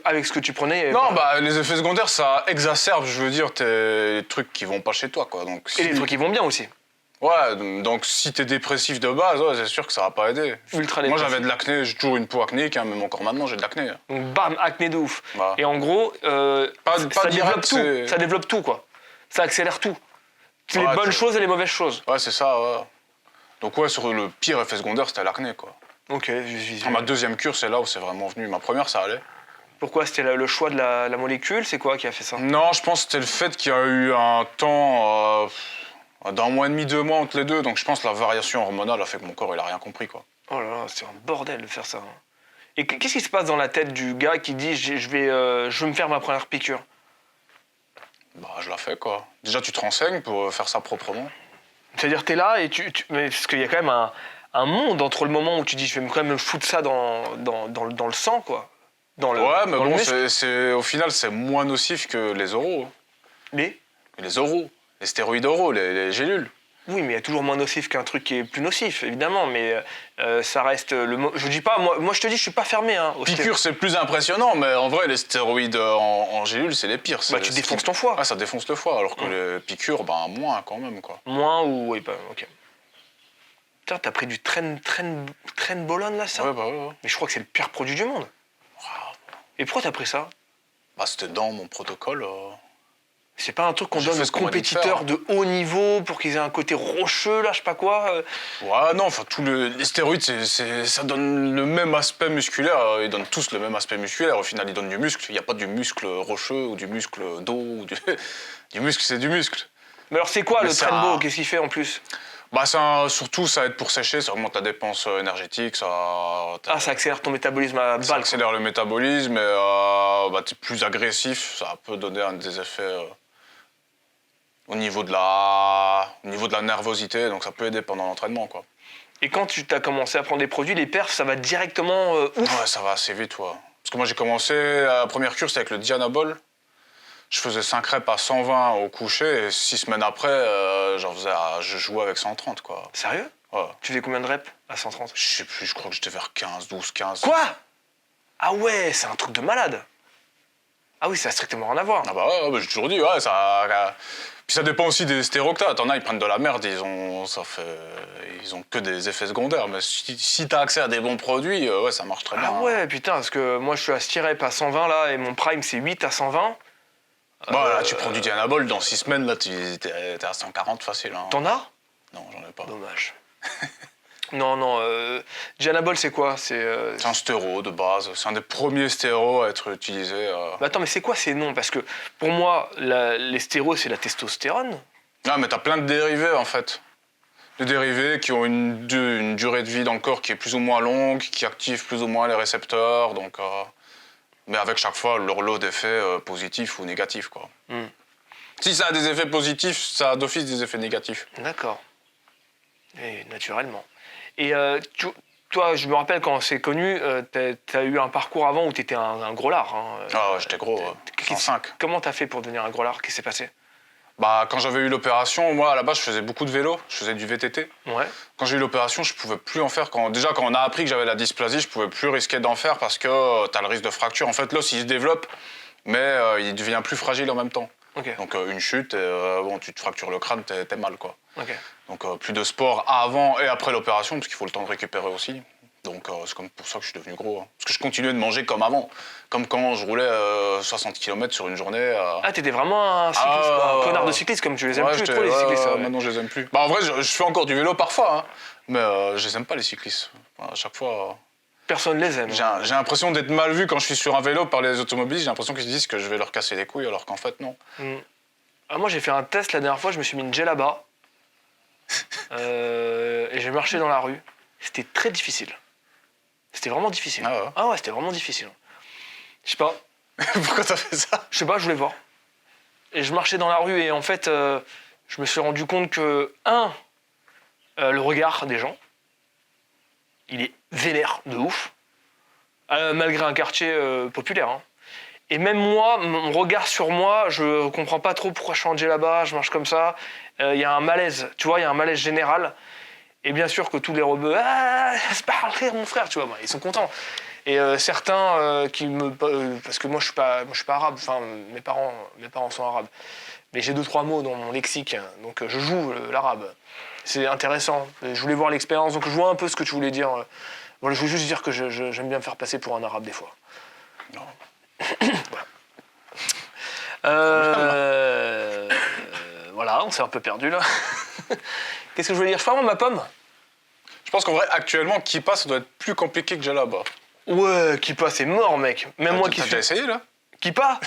Avec ce que tu prenais... il y avait Non, pas- bah les effets secondaires, ça exacerbe, je veux dire, les trucs qui vont pas chez toi, quoi. Donc, Et les trucs qui vont bien aussi. Ouais, donc si t'es dépressif de base, ouais, c'est sûr que ça va pas aider. Ultra Moi, dépressif. j'avais de l'acné, j'ai toujours une peau acnéique, hein, même encore maintenant, j'ai de l'acné. Hein. Donc bam, acné de ouf. Voilà. Et en gros, Pas ça direct, développe tout. c'est- Ça développe tout, quoi. Ça accélère tout. Les Ouais, bonnes tu- choses et les mauvaises choses. Ouais, c'est ça, ouais. Donc ouais, sur le pire effet secondaire, c'était l'acné, quoi. Ok, visuel. Ma deuxième cure, c'est là où c'est vraiment venu. Ma première, ça allait. Pourquoi? C'était le choix de la molécule? C'est quoi qui a fait ça? Non, je pense que c'était le fait qu'il y a eu un temps d'un mois et demi, 2 mois entre les deux. Donc je pense que la variation hormonale a fait que mon corps, il a rien compris, quoi. Oh là là, c'est un bordel de faire ça. Hein. Et qu'est-ce qui se passe dans la tête du gars qui dit je veux me faire ma première piqûre? Bah, je la fais, quoi. Déjà, tu te renseignes pour faire ça proprement. C'est-à-dire t'es là et mais parce qu'il y a quand même un monde entre le moment où tu dis je vais quand même me foutre ça dans le sang, quoi. Dans le, Ouais, mais dans le bon, muscle. au final, c'est moins nocif que les oraux. Hein. Mais Les oraux. Les stéroïdes oraux, les gélules. oui, mais il y a toujours moins nocif qu'un truc qui est plus nocif, évidemment. Mais ça reste je dis pas, moi je te dis, je suis pas fermé. Hein, au Piqûre, c'est plus impressionnant, mais en vrai, les stéroïdes en gélules, c'est les pires. Bah, tu défonces ton foie. Ah, ça défonce le foie, alors que les piqûres, ben, moins quand même, quoi. Moins ou oui, bah, ok. Putain, t'as pris du Trenbolone là, ça? Ouais, bah ouais. Mais je crois que c'est le pire produit du monde. Et pourquoi t'as pris ça? Bah, c'était dans mon protocole. C'est pas un truc qu'on J'ai donne fait aux ce qu'on m'a dit de compétiteurs faire. de haut niveau pour qu'ils aient un côté rocheux, là, je sais pas quoi. Ouais, non, enfin, les stéroïdes, ça donne le même aspect musculaire. Ils donnent tous le même aspect musculaire. Au final, ils donnent du muscle. Il n'y a pas du muscle rocheux ou du muscle dos. Ou du muscle, c'est du muscle. Mais alors, c'est quoi Mais le ça- Trenbo? Qu'est-ce qu'il fait en plus? Bah, surtout, ça aide pour sécher, ça augmente ta dépense énergétique, Ah, ça accélère ton métabolisme à ça balle. accélère le métabolisme et bah, t'es plus agressif. Ça peut donner des effets au niveau de la nervosité, donc ça peut aider pendant l'entraînement, quoi. Et quand tu t'as commencé à prendre des produits, les perfs, ça va directement ouf. Ouais, ça va assez vite, ouais. Parce que moi, j'ai commencé, la première cure, c'était avec le Dianabol. Je faisais 5 reps à 120 au coucher, et 6 semaines après, je jouais avec 130, quoi. Sérieux? Ouais. Tu fais combien de reps à 130? Je sais plus, je crois que j'étais vers 15, 12, 15. Quoi? Ah ouais, c'est un truc de malade. Ah oui, ça a strictement rien à voir. Ah bah ouais, bah j'ai toujours dit, ouais, ça... Puis ça dépend aussi des stéroactats. T'en as, ils prennent de la merde, ils ont que des effets secondaires. Mais si t'as accès à des bons produits, ouais, ça marche très bien. Ah ouais, putain, parce que moi je suis à 6 reps à 120 là, et mon prime c'est 8 à 120. Bah là, tu prends du Dianabol, dans 6 semaines, là, t'es à 140 facile. Hein. T'en as? Non, j'en ai pas. Dommage. Non, Dianabol c'est quoi? C'est un stéro de base. C'est un des premiers stéros à être utilisé. Mais attends, mais c'est quoi ces noms? Parce que pour moi, les stéros c'est la testostérone. Ah, mais t'as plein de dérivés, en fait. Des dérivés qui ont une durée de vie dans le corps qui est plus ou moins longue, qui activent plus ou moins les récepteurs, donc... Mais avec chaque fois leur lot d'effets positifs ou négatifs, quoi. Si ça a des effets positifs, ça a d'office des effets négatifs. D'accord. Et naturellement. Et toi, je me rappelle quand on s'est connus, t'as eu un parcours avant où t'étais un gros lard. Hein. Ah ouais, j'étais gros, 105. Comment t'as fait pour devenir un gros lard? Qu'est-ce qui s'est passé? Bah, quand j'avais eu l'opération, moi, à la base, je faisais beaucoup de vélo, je faisais du VTT. Ouais. Quand j'ai eu l'opération, je pouvais plus en faire. Déjà, quand on a appris que j'avais la dysplasie, je pouvais plus risquer d'en faire parce que t'as le risque de fracture. En fait, l'os, il se développe, mais il devient plus fragile en même temps. Ok. Donc, une chute, bon, tu te fractures le crâne, t'es mal, quoi. Ok. Donc, plus de sport avant et après l'opération, parce qu'il faut le temps de récupérer aussi. Donc, c'est comme pour ça que je suis devenu gros. Hein. Parce que je continuais de manger comme avant. Comme quand je roulais 60 km sur une journée. Ah, t'étais vraiment un cycliste, quoi, un connard de cycliste, comme tu les aimes plus trop, les cyclistes. Ouais. Maintenant, je les aime plus. Bah, en vrai, je fais encore du vélo parfois, hein, mais je les aime pas, les cyclistes. À chaque fois. Personne les aime. J'ai l'impression d'être mal vu quand je suis sur un vélo par les automobilistes. J'ai l'impression qu'ils se disent que je vais leur casser les couilles, alors qu'en fait, non. Ah, moi, j'ai fait un test la dernière fois, je me suis mis une djellaba. Et j'ai marché dans la rue. C'était très difficile. C'était vraiment difficile. Ah ouais, c'était vraiment difficile. Je sais pas. Pourquoi t'as fait ça? Je sais pas, je voulais voir. Et je marchais dans la rue et en fait, je me suis rendu compte que, le regard des gens, il est vénère de ouf, malgré un quartier populaire. Hein. Et même moi, mon regard sur moi, je comprends pas trop pourquoi je suis en djellaba, je marche comme ça. Il y a un malaise, tu vois, il y a un malaise général. Et bien sûr que tous les rebeux, c'est pas rire mon frère, tu vois, bah, ils sont contents. Et certains qui me, parce que moi je suis pas arabe, enfin mes parents sont arabes, mais j'ai 2-3 mots dans mon lexique, donc je joue l'arabe. C'est intéressant. Je voulais voir l'expérience, donc je vois un peu ce que tu voulais dire. Voilà, je voulais juste dire que j'aime bien me faire passer pour un arabe des fois. Non. Voilà. Voilà, on s'est un peu perdu là. Qu'est-ce que je voulais dire? Je prends ma pomme. Je pense qu'en vrai, actuellement, Kippa, ça doit être plus compliqué que Djellaba. Ouais, Kippa, c'est mort, mec. Même moi qui suis. T'as déjà essayé, là? Kippa?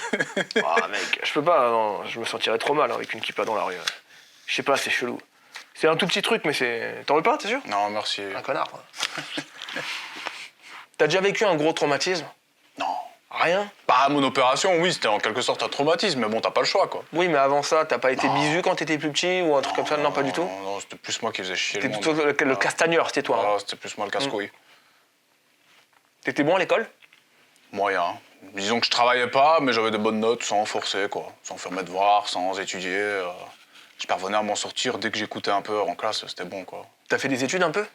Ah, mec, je peux pas, non, je me sentirais trop mal avec une kippa dans la rue. Je sais pas, c'est chelou. C'est un tout petit truc, mais c'est. T'en veux pas, t'es sûr? Non, merci. Un connard, quoi. T'as déjà vécu un gros traumatisme? Non. Rien? Bah, mon opération, oui, c'était en quelque sorte un traumatisme, mais bon, t'as pas le choix, quoi. Oui, mais avant ça, t'as pas été bisu quand t'étais plus petit ou un truc comme ça? Non, pas du tout? Non, c'était plus moi qui faisais chier le T'étais monde. plutôt le castagneur, c'était toi. Voilà, c'était plus moi le casse-couille. T'étais bon à l'école? Moyen. Disons que je travaillais pas, mais j'avais de bonnes notes sans forcer, quoi. Sans faire mes devoirs, sans étudier. Je parvenais à m'en sortir dès que j'écoutais un peu en classe, c'était bon, quoi. T'as fait des études un peu?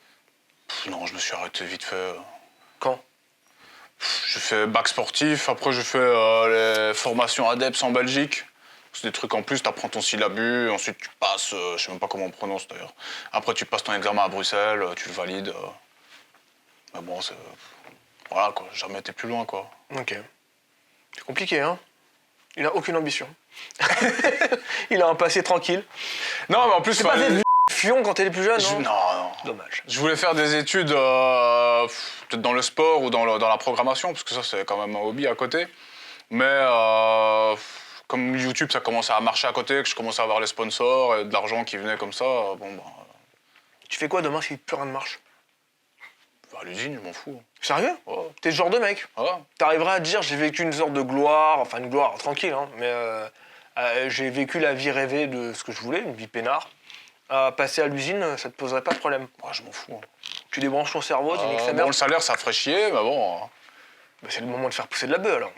Non, je me suis arrêté vite fait. Quand? J'ai fait bac sportif, après j'ai fait les formations ADEPS en Belgique. C'est des trucs en plus, t'apprends ton syllabus, ensuite tu passes, je sais même pas comment on prononce d'ailleurs. Après tu passes ton examen à Bruxelles, tu le valides. Mais bon, c'est... Voilà quoi, j'ai jamais été plus loin quoi. Ok. C'est compliqué, hein? Il a aucune ambition. Il a un passé tranquille. Non mais en plus... C'est pas des fion quand t'es plus jeune, non? Non. Dommage. Je voulais faire des études peut-être dans le sport ou dans la programmation, parce que ça c'est quand même un hobby à côté. Mais comme YouTube ça commençait à marcher à côté, que je commençais à avoir les sponsors et de l'argent qui venait comme ça, bon bah... Tu fais quoi demain si plus rien ne marche? À l'usine, je m'en fous. Sérieux? Ouais. T'es ce genre de mec? Ouais. T'arriverais à te dire j'ai vécu une sorte de gloire, enfin une gloire tranquille, hein, mais j'ai vécu la vie rêvée de ce que je voulais, une vie peinard. Passer à l'usine, ça te poserait pas de problème. Ouais, je m'en fous. Tu débranches ton cerveau, tu niques sa Bon, mère. le salaire, ça ferait chier, mais bon... Bah, c'est le moment de faire pousser de la bœuf alors.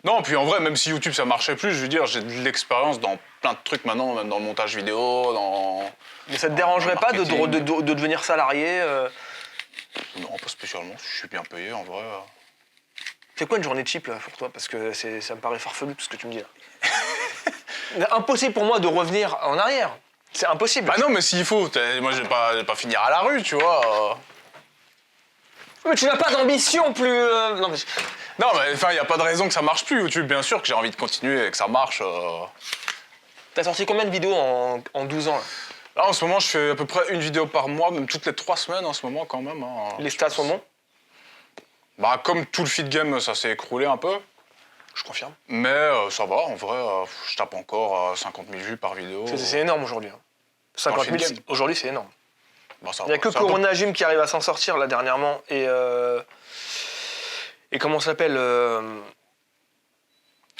Non, puis en vrai, même si YouTube ça marchait plus, je veux dire, j'ai de l'expérience dans plein de trucs maintenant, même dans le montage vidéo, dans... Mais ça te dérangerait pas de devenir salarié Non, pas spécialement, je suis bien payé en vrai. C'est quoi une journée cheap là, pour toi? Parce que ça me paraît farfelu tout ce que tu me dis là. Impossible pour moi de revenir en arrière. C'est impossible. Bah non, mais s'il faut, moi je vais pas finir à la rue, tu vois. Mais tu n'as pas d'ambition plus... Non, mais... Non, mais enfin, y a pas de raison que ça marche plus, YouTube, bien sûr que j'ai envie de continuer et que ça marche. T'as sorti combien de vidéos en 12 ans là? Là, en ce moment, je fais à peu près une vidéo par mois, même toutes les 3 semaines en ce moment, quand même. Hein. Les stats sont bons? Bah, comme tout le feed game, ça s'est écroulé un peu. Je confirme. Mais ça va, en vrai, je tape encore 50 000 vues par vidéo. C'est énorme aujourd'hui. Hein. 50 000, aujourd'hui, c'est énorme. Bah, Il n'y a que Corona Gym qui arrive à s'en sortir là dernièrement. Et comment ça s'appelle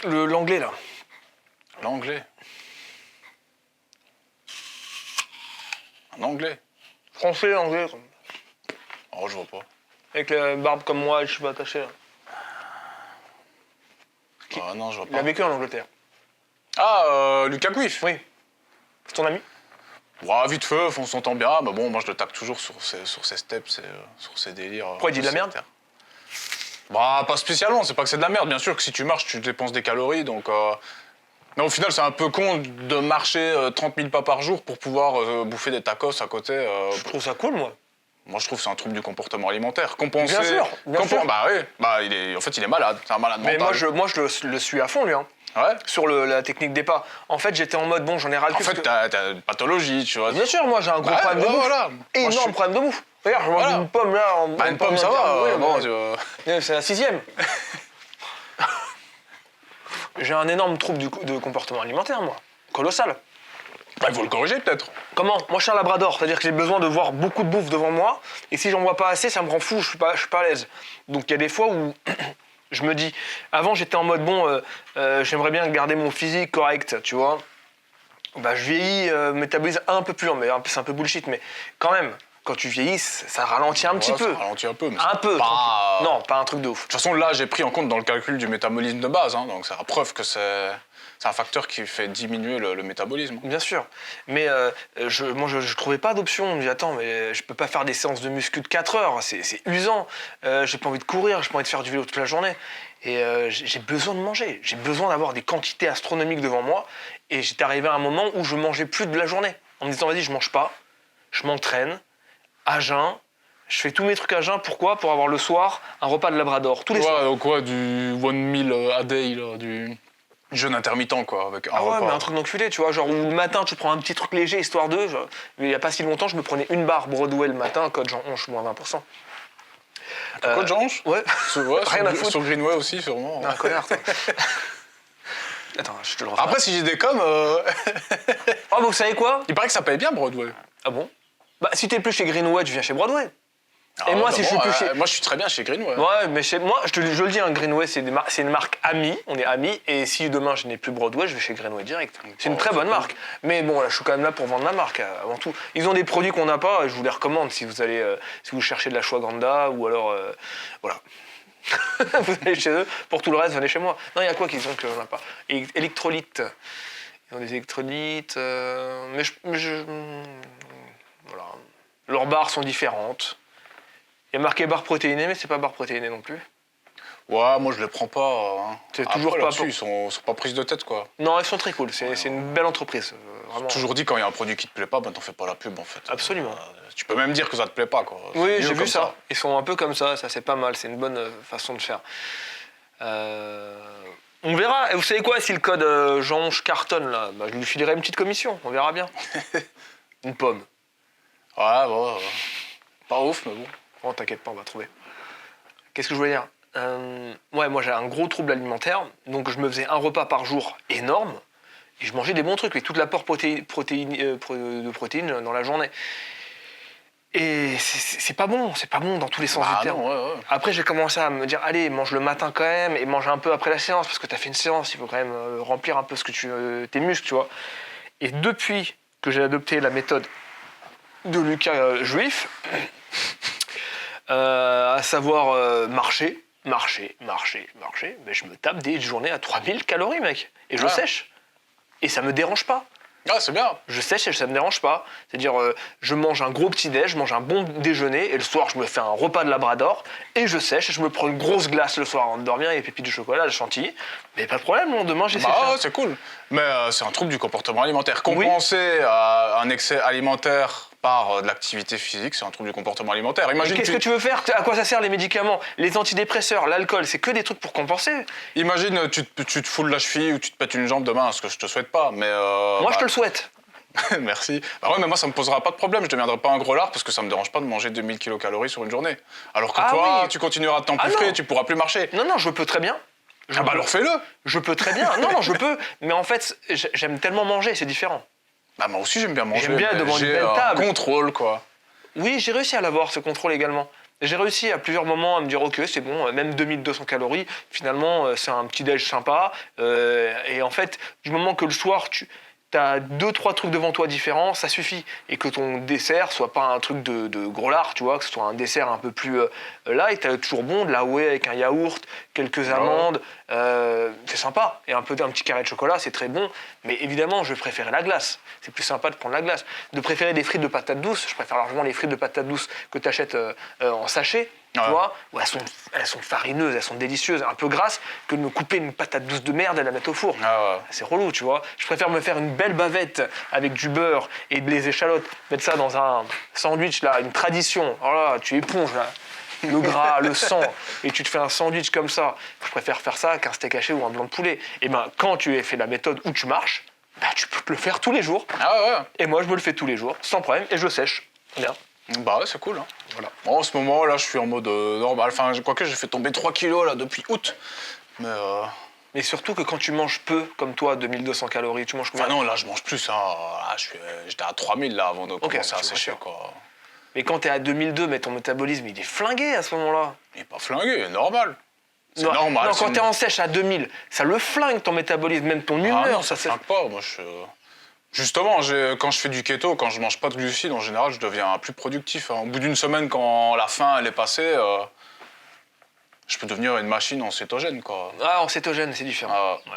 l'anglais là. L'anglais. Un anglais. Français, anglais. Oh, je vois pas. Avec la barbe comme moi, je suis pas attaché là. Ah non, je vois Il a pas. vécu en Angleterre. Ah, Lucas Guif. Oui. C'est ton ami? Ouais, vite fait, on s'entend bien. Mais bon, moi, je le tape toujours sur ses steps, sur ses délires. Pourquoi il dit de la merde? Bah, pas spécialement. C'est pas que c'est de la merde. Bien sûr que si tu marches, tu dépenses des calories. Donc, mais au final, c'est un peu con de marcher 30 000 pas par jour pour pouvoir bouffer des tacos à côté. Je trouve ça cool, moi. Moi, je trouve que c'est un trouble du comportement alimentaire. Compenser. Bien sûr, bien sûr. Bah oui. Bah, en fait, il est malade. C'est un malade Mais mental. moi, je le suis à fond, lui, hein, Ouais. sur la technique des pas. En fait, j'étais en mode, bon, j'en ai ras le En cul. fait, t'as une pathologie, tu vois. Bien sûr, moi, j'ai un gros Bah, problème de ouais, bouffe. voilà. Moi, je Énorme suis- problème de bouffe. Regarde, je mange Voilà. une pomme, là. Bah, une pomme, ça va. Oui, Bon, c'est la 6e. J'ai un énorme trouble de comportement alimentaire, moi. Colossal. bah, il faut le corriger, peut-être. Comment? Moi, je suis un labrador, c'est-à-dire que j'ai besoin de voir beaucoup de bouffe devant moi, et si j'en vois pas assez, ça me rend fou, je suis pas à l'aise. Donc il y a des fois où je me dis, avant j'étais en mode bon, j'aimerais bien garder mon physique correct, tu vois. Bah, je vieillis, métabolise un peu plus lent, mais c'est un peu bullshit, mais quand même, quand tu vieillis, ça ralentit un petit peu. Ça ralentit un peu, mais Un c'est peu. pas... tranquille. Non, pas un truc de ouf. De toute façon, là, j'ai pris en compte dans le calcul du métabolisme de base, hein, donc c'est la preuve que c'est un facteur qui fait diminuer le métabolisme. Bien sûr, mais moi je trouvais pas d'option. On me dit attends, mais je peux pas faire des séances de muscu de 4 heures, c'est usant. J'ai pas envie de courir, j'ai pas envie de faire du vélo toute la journée. Et j'ai besoin de manger, j'ai besoin d'avoir des quantités astronomiques devant moi. Et j'étais arrivé à un moment où je mangeais plus de la journée. En me disant vas-y, je mange pas, je m'entraîne, à jeun. Je fais tous mes trucs à jeun, pourquoi? Pour avoir le soir un repas de Labrador, tous les soirs. Donc ouais, du one meal a day, là, du jeûne intermittent, quoi, avec un Ah ouais, repas. mais un truc d'enculé, tu vois, genre où le matin tu prends un petit truc léger, histoire de... Il y a pas si longtemps, je me prenais une barre Broadway le matin, code Jean Honche, moins 20%. Quoi de Jean-Ange? Ouais. Rien à foutre. Sur Greenway aussi, sûrement. Un connard, toi. Attends, je te le refais. Après, si j'ai des coms, Oh, bah vous savez quoi? il paraît que ça paye bien, Broadway. Ah bon? Bah si t'es plus chez Greenway, tu viens chez Broadway. Ah, moi, bah si je suis plus chez- Moi, je suis très bien chez Greenway. Ouais, mais chez moi, je le dis, hein, Greenway, c'est une marque amie, on est amis, et si demain je n'ai plus Broadway, je vais chez Greenway direct. C'est une très bonne marque. Mais bon, là, je suis quand même là pour vendre ma marque, avant tout. Ils ont des produits qu'on n'a pas, et je vous les recommande si vous allez, si vous cherchez de la ashwagandha, ou alors, voilà. Vous allez chez eux. Pour tout le reste, venez chez moi. Non, il y a quoi qu'ils ont que j'en ai pas? Électrolytes. Ils ont des électrolytes, voilà. Leurs barres sont différentes. Il y a marqué barre protéinée, mais c'est pas barre protéinée non plus. Ouais, moi, je les prends pas. Hein. C'est Après, toujours pas là-dessus, pour- ils sont pas prises de tête, quoi. Non, elles sont très cool. C'est une belle entreprise. Vraiment. Toujours dit, quand il y a un produit qui te plaît pas, ben t'en fais pas la pub, en fait. Absolument. Tu peux même dire que ça te plaît pas, quoi. C'est Oui, mieux j'ai comme vu ça. Ils sont un peu comme ça c'est pas mal. C'est une bonne façon de faire. On verra. Et vous savez quoi, si le code Jean-Onge cartonne, là, bah, je lui filerai une petite commission. On verra bien. Une pomme. Ouais, bon. Pas ouf, mais bon. Oh, t'inquiète pas, on va trouver. Qu'est-ce que je voulais dire? Ouais, moi j'ai un gros trouble alimentaire, donc je me faisais un repas par jour énorme, et je mangeais des bons trucs, et tout l'apport de protéines dans la journée. Et c'est pas bon dans tous les sens Bah du terme. non, ouais. Après j'ai commencé à me dire, allez, mange le matin quand même, et mange un peu après la séance, parce que t'as fait une séance, il faut quand même remplir un peu tes muscles, tu vois. Et depuis que j'ai adopté la méthode de Lucas Juif, à savoir marcher, mais je me tape des journées à 3000 calories, mec. Et je Ah. sèche. Et ça me dérange pas. Ah, c'est bien. Je sèche et ça me dérange pas. C'est-à-dire, je mange un gros petit-déj, je mange un bon déjeuner, et le soir, je me fais un repas de Labrador, et je sèche, et je me prends une grosse glace le soir avant de dormir, et des pépites de chocolat, de chantilly. Mais pas de problème, non, demain, j'ai séché. Bah ouais, c'est cool. Mais c'est un trouble du comportement alimentaire. Compenser un excès alimentaire par de l'activité physique, c'est un trouble du comportement alimentaire. Mais Imagine, qu'est-ce que tu veux faire? À quoi ça sert les médicaments? Les antidépresseurs, l'alcool, c'est que des trucs pour compenser. imagine tu te foules la cheville ou tu te pètes une jambe demain, ce que je te souhaite pas. Mais Moi, je te le souhaite. Merci. Bah ouais, mais moi, ça me posera pas de problème. Je deviendrai pas un gros lard parce que ça me dérange pas de manger 2000 kilocalories sur une journée. Alors que Ah toi, oui. tu continueras de Ah t'empiffrer, non. tu pourras plus marcher. Non, je peux très bien. Ah bah alors fais-le. Je peux très bien. Non, je peux. Mais en fait, j'aime tellement manger, c'est différent. Bah moi aussi, j'aime bien manger. J'aime bien mais devant une j'ai belle un table. contrôle, quoi. Oui, j'ai réussi à l'avoir, ce contrôle également. J'ai réussi à plusieurs moments à me dire, ok, c'est bon, même 2200 calories, finalement, c'est un petit déj sympa. Et en fait, du moment que le soir, t'as 2-3 trucs devant toi différents, ça suffit. Et que ton dessert soit pas un truc de gros lard, tu vois, que ce soit un dessert un peu plus light, toujours bon, de la whey avec un yaourt, quelques amandes, c'est sympa. Et un petit carré de chocolat, c'est très bon. Mais évidemment, je préférais la glace. C'est plus sympa de prendre la glace. De préférer des frites de patates douces, je préfère largement les frites de patates douces que tu achètes en sachet. Tu vois, où elles sont farineuses, elles sont délicieuses, un peu grasses, que de me couper une patate douce de merde et la mettre au four. C'est relou, tu vois. Je préfère me faire une belle bavette avec du beurre et des échalotes, mettre ça dans un sandwich, là, une tradition. Oh là, tu éponges, là, le gras, le sang, et tu te fais un sandwich comme ça. Je préfère faire ça qu'un steak haché ou un blanc de poulet. Et ben, quand tu as fait la méthode où tu marches, bah, tu peux te le faire tous les jours. Et moi, je me le fais tous les jours, sans problème, et je le sèche. Bien. Bah ouais, c'est cool. Hein. Voilà. Bon, en ce moment, là, je suis en mode normal. Enfin, quoique j'ai fait tomber 3 kilos là, depuis août. Mais surtout que quand tu manges peu, comme toi, 2200 calories, tu manges combien? Enfin non, là, je mange plus. Hein. Là, j'étais à 3000 là, avant de commencer à sécher. Quoi. Mais quand t'es à 2002, mais ton métabolisme, il est flingué à ce moment-là. Il est pas flingué, il est normal. C'est normal. Non, quand t'es en sèche à 2000, ça le flingue ton métabolisme, même ton humeur. Non, ça flingue pas. Moi, Justement, quand je fais du keto, quand je mange pas de glucides, en général, je deviens plus productif. Hein. Au bout d'une semaine, quand la faim elle est passée, je peux devenir une machine en cétogène, quoi. Ah, en cétogène, c'est différent. Ouais.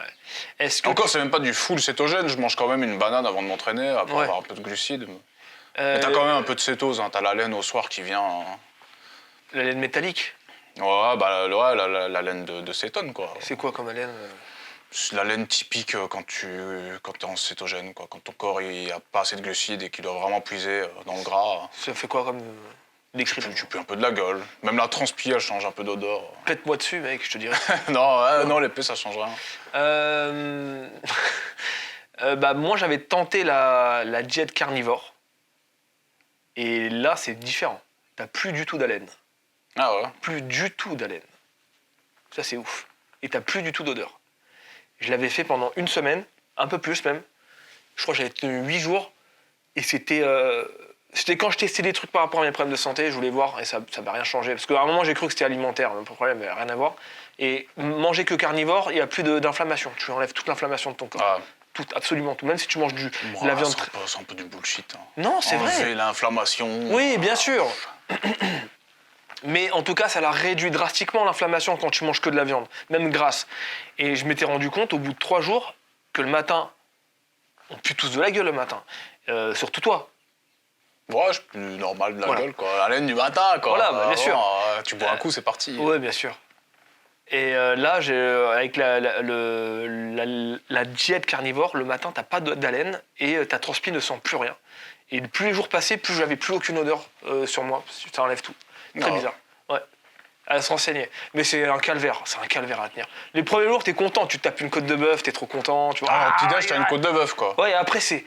Est-ce que encore, c'est même pas du full cétogène. Je mange quand même une banane avant de m'entraîner, pour avoir un peu de glucides. Mais t'as quand même un peu de cétose. Hein. T'as la laine au soir qui vient. Hein. La laine métallique? Ouais, la laine de cétone, quoi. C'est quoi comme laine? C'est la laine typique quand t'es en cétogène, quoi. Quand ton corps a pas assez de glucides et qu'il doit vraiment puiser dans le gras. Ça fait quoi comme description? Tu pues un peu de la gueule. Même la transpi, elle change un peu d'odeur. Pète-moi dessus, mec, je te dirais. non, l'épée, ça change rien. Bah, moi, j'avais tenté la diète carnivore. Et là, c'est différent. T'as plus du tout d'haleine. Ah ouais? Plus du tout d'haleine. Ça, c'est ouf. Et t'as plus du tout d'odeur. Je l'avais fait pendant une semaine, un peu plus même. Je crois que j'avais tenu 8 jours. Et c'était quand je testais des trucs par rapport à mes problèmes de santé, je voulais voir, et ça m'a rien changé. Parce qu'à un moment, j'ai cru que c'était alimentaire, le problème, il n'y avait rien à voir. Et manger que carnivore, il n'y a plus d'inflammation. Tu enlèves toute l'inflammation de ton corps. Ah. Tout, absolument tout. Même si tu manges de la viande. C'est un peu du bullshit. Hein. Non, c'est vrai. Enlever l'inflammation. Oui, bien sûr. Mais en tout cas, ça la réduit drastiquement l'inflammation quand tu manges que de la viande, même grasse. Et je m'étais rendu compte au bout de 3 jours que le matin, on pue tous de la gueule le matin. Surtout toi. Ouais, je plus normal de la gueule, quoi. La laine du matin, quoi. Voilà, bah, bien sûr. Tu bois un coup, c'est parti. Oui, bien sûr. Et là, avec la diète carnivore, le matin, t'as pas d'haleine et ta transpi ne sent plus rien. Et plus les jours passaient, plus j'avais plus aucune odeur sur moi. Ça enlève tout. Très bizarre. Ouais. À se renseigner. Mais c'est un calvaire à tenir. Les premiers jours, t'es content, tu te tapes une côte de bœuf, t'es trop content. Tu vois, petit déj, t'as une côte de bœuf, quoi. Ouais, et après, c'est.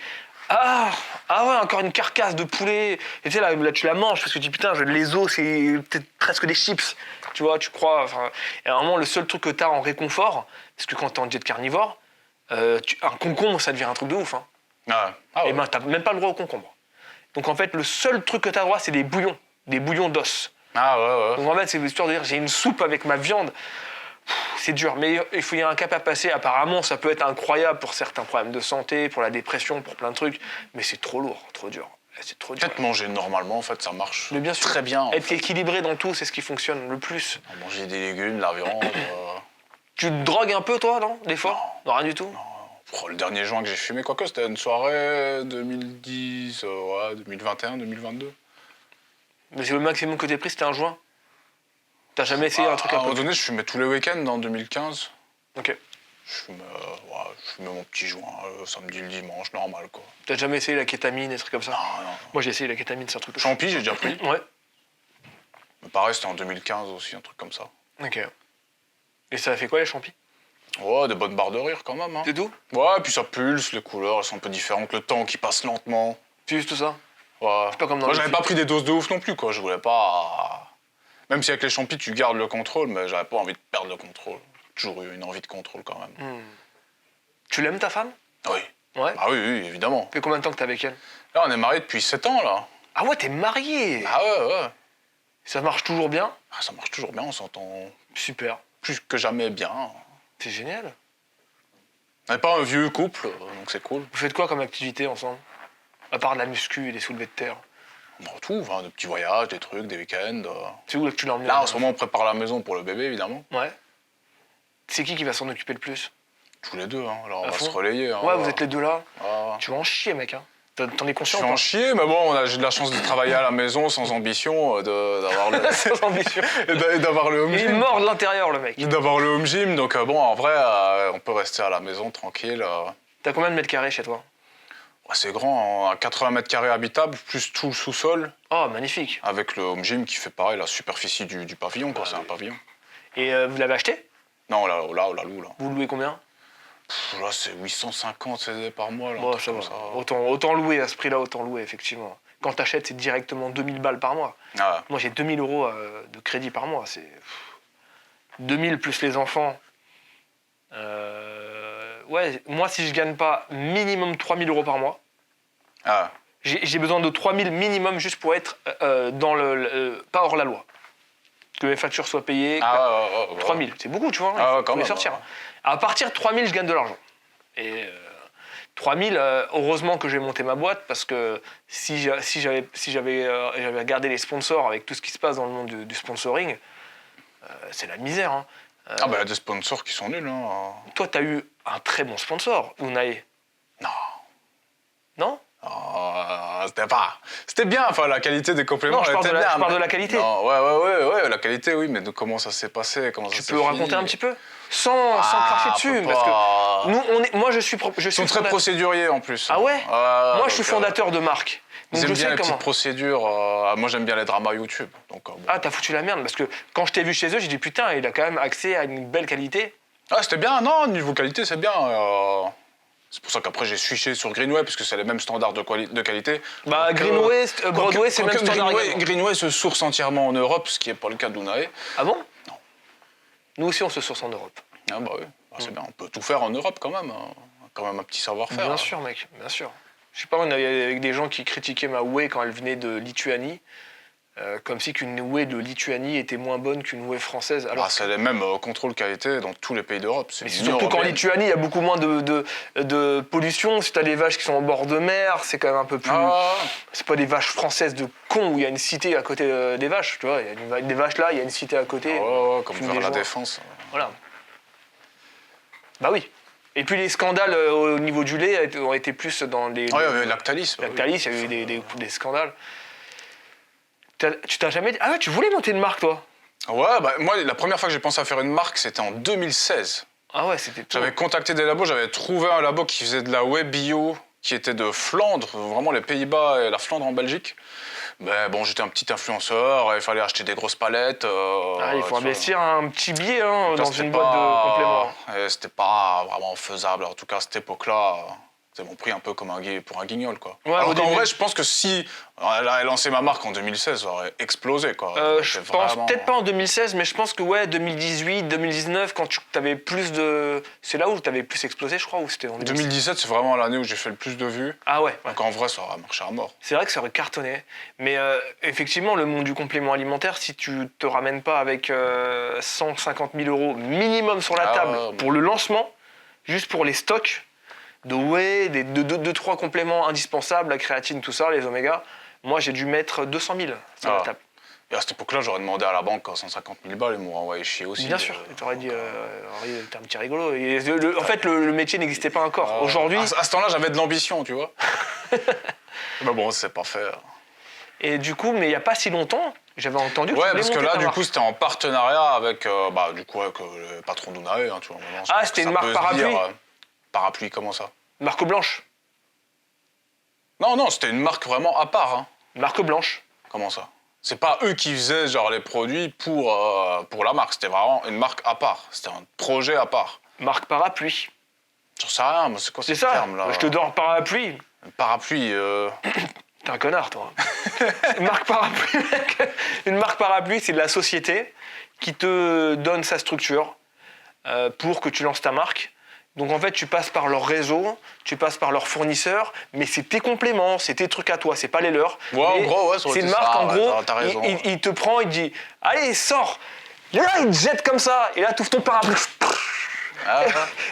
Ah ouais, encore une carcasse de poulet. Et tu sais, là, tu la manges parce que tu dis putain, les os, c'est peut-être presque des chips. Tu vois, tu crois. Et à un moment, le seul truc que t'as en réconfort, parce que quand t'es en diète carnivore, un concombre, ça devient un truc de ouf. Hein. Ouais. Et ben, t'as même pas le droit au concombre. Donc en fait, le seul truc que t'as droit, c'est des bouillons d'os. Ah ouais. Donc en fait, c'est l'histoire de dire j'ai une soupe avec ma viande. C'est dur, mais il y a un cap à passer. Apparemment, ça peut être incroyable pour certains problèmes de santé, pour la dépression, pour plein de trucs. Mais c'est trop lourd, trop dur. C'est trop dur. Peut-être manger normalement, en fait, ça marche mais bien sûr, très bien. Être équilibré dans tout, c'est ce qui fonctionne le plus. Manger des légumes, de la viande. Tu te drogues un peu, toi, non? Des fois? Non, rien du tout? Non. Le dernier joint que j'ai fumé, quoique, c'était une soirée 2010, 2021, 2022. Mais c'est le maximum que t'aies pris, c'était un joint? T'as jamais essayé un truc à un un peu? moment donné, je fumais tous les week-ends en 2015. Ok. Je fumais mon petit joint le samedi, le dimanche, normal, quoi. T'as jamais essayé la kétamine, des trucs comme ça? Non. Moi, j'ai essayé la kétamine, c'est un truc de... Champi, j'ai déjà pris. Ouais. Mais pareil, c'était en 2015 aussi, un truc comme ça. Ok. Et ça a fait quoi, les champis? Ouais, des bonnes barres de rire, quand même. Hein. C'est tout? Ouais, puis ça pulse, les couleurs, elles sont un peu différentes, le temps qui passe lentement. C'est juste tout ça? Ouais. C'est pas comme dans Moi, les j'avais films. pas pris des doses de ouf non plus, quoi. Je voulais pas... Même si avec les champis, tu gardes le contrôle, mais j'avais pas envie de perdre le contrôle. Toujours eu une envie de contrôle, quand même. Tu l'aimes, ta femme? Oui. Ouais. Ah oui, évidemment. Ça fait combien de temps que t'es avec elle? Là, on est mariés depuis 7 ans, là. Ah ouais, t'es marié! Ah ouais. Ça marche toujours bien? Ah, ça marche toujours bien, on s'entend Super. plus que jamais bien. C'est génial. On n'est pas un vieux couple, donc c'est cool. Vous faites quoi comme activité ensemble? À part de la muscu et des soulevés de terre. Bon, tout, enfin, des petits voyages, des trucs, des week-ends. C'est où là que tu l'emmènes? Là, en ce moment, on prépare la maison pour le bébé, évidemment. Ouais. C'est qui va s'en occuper le plus? Tous les deux, hein. Alors on À va fond. se relayer. Hein, Ouais, vous êtes les deux là. Ah. Tu vas en chier, mec. Hein. T'en es Je conscient suis ou en pas? chier, mais bon, j'ai de la chance de travailler à la maison sans ambition, d'avoir le, Sans ambition. et d'avoir le home Il est gym. mort de l'intérieur, le mec. D'avoir le home gym, donc bon, en vrai, on peut rester à la maison tranquille. T'as combien de mètres carrés chez toi? Ouais, c'est grand, à 80 mètres carrés habitables, plus tout le sous-sol, Oh, magnifique. avec le home gym qui fait pareil, la superficie du pavillon, quoi, c'est un pavillon. Et vous l'avez acheté? Non, là, on la loue, là. Vous le louez combien? Là, c'est 850 CD par mois, là. un Bon, truc ça va. comme ça. Autant louer, à ce prix-là, autant louer, effectivement. Quand t'achètes, c'est directement 2000 balles par mois. Ah, Moi, j'ai 2000 euros de crédit par mois. C'est 2000 plus les enfants. Ouais, moi, si je gagne pas minimum 3000 euros par mois, ah, j'ai besoin de 3000 minimum juste pour être dans pas hors la loi. Que mes factures soient payées. ouais. 3000, c'est beaucoup, tu vois. Ah ouais, il faut quand les même, sortir. ouais. À partir de 3000, je gagne de l'argent. Et 3000, heureusement que j'ai monté ma boîte parce que si j'avais regardé les sponsors avec tout ce qui se passe dans le monde du sponsoring, c'est la misère. Hein. Ah, bah, il y a des sponsors qui sont nuls, hein. Toi, tu as eu un très bon sponsor, Unai. Non. Non? C'était bien, enfin, la qualité des compléments, Non, je parle était de la- bien. je parle mais- de la qualité. Non, ouais, la qualité, oui, mais comment ça s'est passé, comment ça Tu s'est peux fini. raconter un petit peu sans cracher dessus, peut parce que pas. moi je suis Ils sont très procéduriers en plus. Ah ouais? Moi donc, je suis fondateur de marque. Ils Donc aiment je bien sais les comment. petites procédures. Moi, j'aime bien les dramas YouTube. Donc, bon. Ah, t'as foutu la merde, parce que quand je t'ai vu chez eux, j'ai dit putain, il a quand même accès à une belle qualité. Ah, c'était bien, non, niveau qualité, c'est bien. C'est pour ça qu'après, j'ai switché sur Greenway, parce que c'est les mêmes standards de qualité. Bah, Donc, Greenway, Broadway, c'est le même quoique standard également. Greenway se source entièrement en Europe, ce qui n'est pas le cas d'Unae. Ah bon? Non. Nous aussi, on se source en Europe. Ah bah oui, c'est bien. On peut tout faire en Europe quand même. Hein. Quand même un petit savoir-faire. Bien sûr, mec, bien sûr. Je sais pas, on avait avec des gens qui critiquaient ma whey quand elle venait de Lituanie, comme si qu'une whey de Lituanie était moins bonne qu'une whey française. Alors, C'est les mêmes contrôles qualité dans tous les pays d'Europe. mais c'est l'Union surtout qu'en européenne. Lituanie, il y a beaucoup moins de pollution. Si tu as des vaches qui sont au bord de mer, c'est quand même un peu plus. Ah, C'est pas des vaches françaises de cons où il y a une cité à côté des vaches. Tu vois, il y a des vaches là, il y a une cité à côté. ouais, comme Fume vers des la joints. défense. Voilà. Bah oui. Et puis les scandales au niveau du lait ont été plus dans les. Ah, il y avait Lactalis. bah oui. Lactalis, il y a eu des scandales. Tu t'as jamais dit. Ah ouais, tu voulais monter une marque, toi? Ouais, bah, moi, la première fois que j'ai pensé à faire une marque, c'était en 2016. Ah ouais, c'était. J'avais contacté des labos, j'avais trouvé un labo qui faisait de la whey bio, qui était de Flandre, vraiment les Pays-Bas et la Flandre en Belgique. Ben bon, j'étais un petit influenceur, il fallait acheter des grosses palettes. Ah, il faut tu vois. investir un petit billet hein, Donc là, dans c'était une boîte de compléments. C'était pas vraiment faisable. En tout cas, à cette époque-là, c'est mon prix un peu comme pour un guignol, quoi. Ouais, Alors au qu'en début. vrai, je pense que si elle avait lancé ma marque en 2016, ça aurait explosé, quoi. Je C'était pense vraiment- peut-être pas en 2016, mais je pense que ouais, 2018, 2019, quand tu avais plus de. C'est là où tu avais plus explosé, je crois, ou c'était en 2017. 2017, c'est vraiment l'année où j'ai fait le plus de vues. Ah ouais. Donc en vrai, ça aurait marché à mort. C'est vrai que ça aurait cartonné. Mais effectivement, le monde du complément alimentaire, si tu te ramènes pas avec 150 000 euros minimum sur la Ah table ouais, pour le lancement, juste pour les stocks de whey, deux, trois compléments indispensables, la créatine, tout ça, les oméga, moi j'ai dû mettre 200 000 sur la table. Et à cette époque-là, j'aurais demandé à la banque 150 000 balles, ils m'ont envoyé chier aussi. Bien sûr, tu aurais dit, t'es un petit rigolo. Et en fait, le métier n'existait pas encore. Aujourd'hui. À ce temps-là, j'avais de l'ambition, tu vois. Mais bon, c'est pas fait. Et du coup, mais il n'y a pas si longtemps, j'avais entendu que tu Ouais, voulais parce que monter là, ta du marque. coup, c'était en partenariat avec, avec le patron d'Unae, hein, tu vois. Maintenant, je Ah, pense c'était que une ça marque peut se parapluie dire, parapluie, comment ça? Marque blanche. Non, c'était une marque vraiment à part. Hein. Marque blanche. Comment ça? C'est pas eux qui faisaient genre les produits pour la marque, c'était vraiment une marque à part. C'était un projet à part. Marque parapluie. J'en sais rien, mais c'est quoi C'est ce ça. terme-là? Je te donne parapluie. Parapluie. T'es un connard, toi. Une marque parapluie, mec. Une marque parapluie, c'est de la société qui te donne sa structure pour que tu lances ta marque. Donc en fait, tu passes par leur réseau, tu passes par leurs fournisseurs, mais c'est tes compléments, c'est tes trucs à toi, c'est pas les leurs. Ouais, en Mais gros, ouais, ça aurait c'est une été marque, ça, en ouais, gros, t'as raison. il te prend, il te dit « Allez, sors !» Et là, il te jette comme ça, et là, tu ouvres ton parapluie. Ah,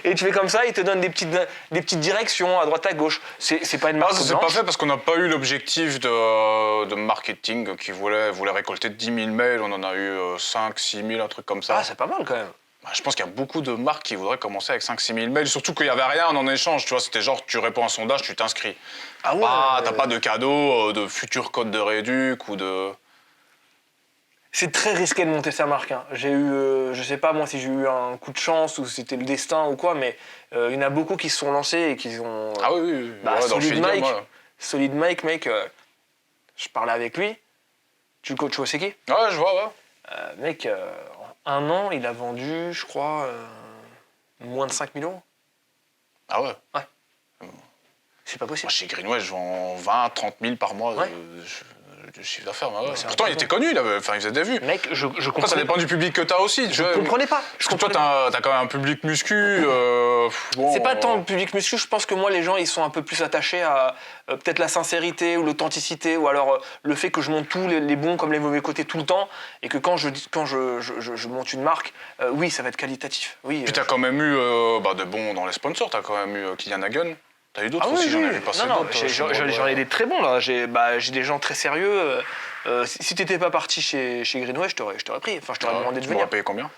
Et tu fais comme ça, ils te donnent des petites directions à droite à gauche. C'est pas une marque ça s'est blanche. pas fait parce qu'on n'a pas eu l'objectif de marketing qui voulait récolter 10 000 mails. On en a eu 5, 6 000, un truc comme ça. Ah, c'est pas mal quand même. Bah, je pense qu'il y a beaucoup de marques qui voudraient commencer avec 5 6 000 mails, surtout qu'il n'y avait rien en échange. Tu vois, c'était genre, tu réponds à un sondage, tu t'inscris. Ah ouais. T'as pas de cadeau, de futurs codes de réduc ou de... C'est très risqué de monter sa marque. Hein. J'ai eu, je sais pas moi si j'ai eu un coup de chance ou si c'était le destin ou quoi, mais il y en a beaucoup qui se sont lancés et qui ont... Ah oui. Bah, Ouais, dans le Solid filigrane, Mike, ouais. Solid Mike, mec, je parlais avec lui. Tu vois c'est qui? Ouais, je vois, ouais. Mec, en 1 an, il a vendu, je crois, moins de 5 000 euros. Ah ouais. C'est pas possible. Moi, chez Greenway, je vends 20, 30 000 par mois Ouais. de chiffre d'affaires. Ouais. c'est Pourtant, il incroyable. était connu, il faisait des vues. Mec, je Après, ça comprenais dépend du public que t'as aussi. Je comprenais pas. Parce que toi, t'as quand même un public muscu. Bon, C'est pas tant le public muscu, je pense que moi, les gens, ils sont un peu plus attachés à peut-être la sincérité ou l'authenticité, ou alors le fait que je monte tous les bons comme les mauvais côtés tout le temps, et que quand je monte une marque, oui, ça va être qualitatif. Oui, Puis t'as quand même eu de bons dans les sponsors. T'as quand même eu Kylian Hagen. T'as eu d'autres ah oui, aussi, j'en ai oui. vu passer Non, d'autres. j'en ai des très bons là. J'ai des gens très sérieux. Si t'étais pas parti chez Greenway, je t'aurais pris. Enfin, je t'aurais demandé de Tu venir. m'aurais payé combien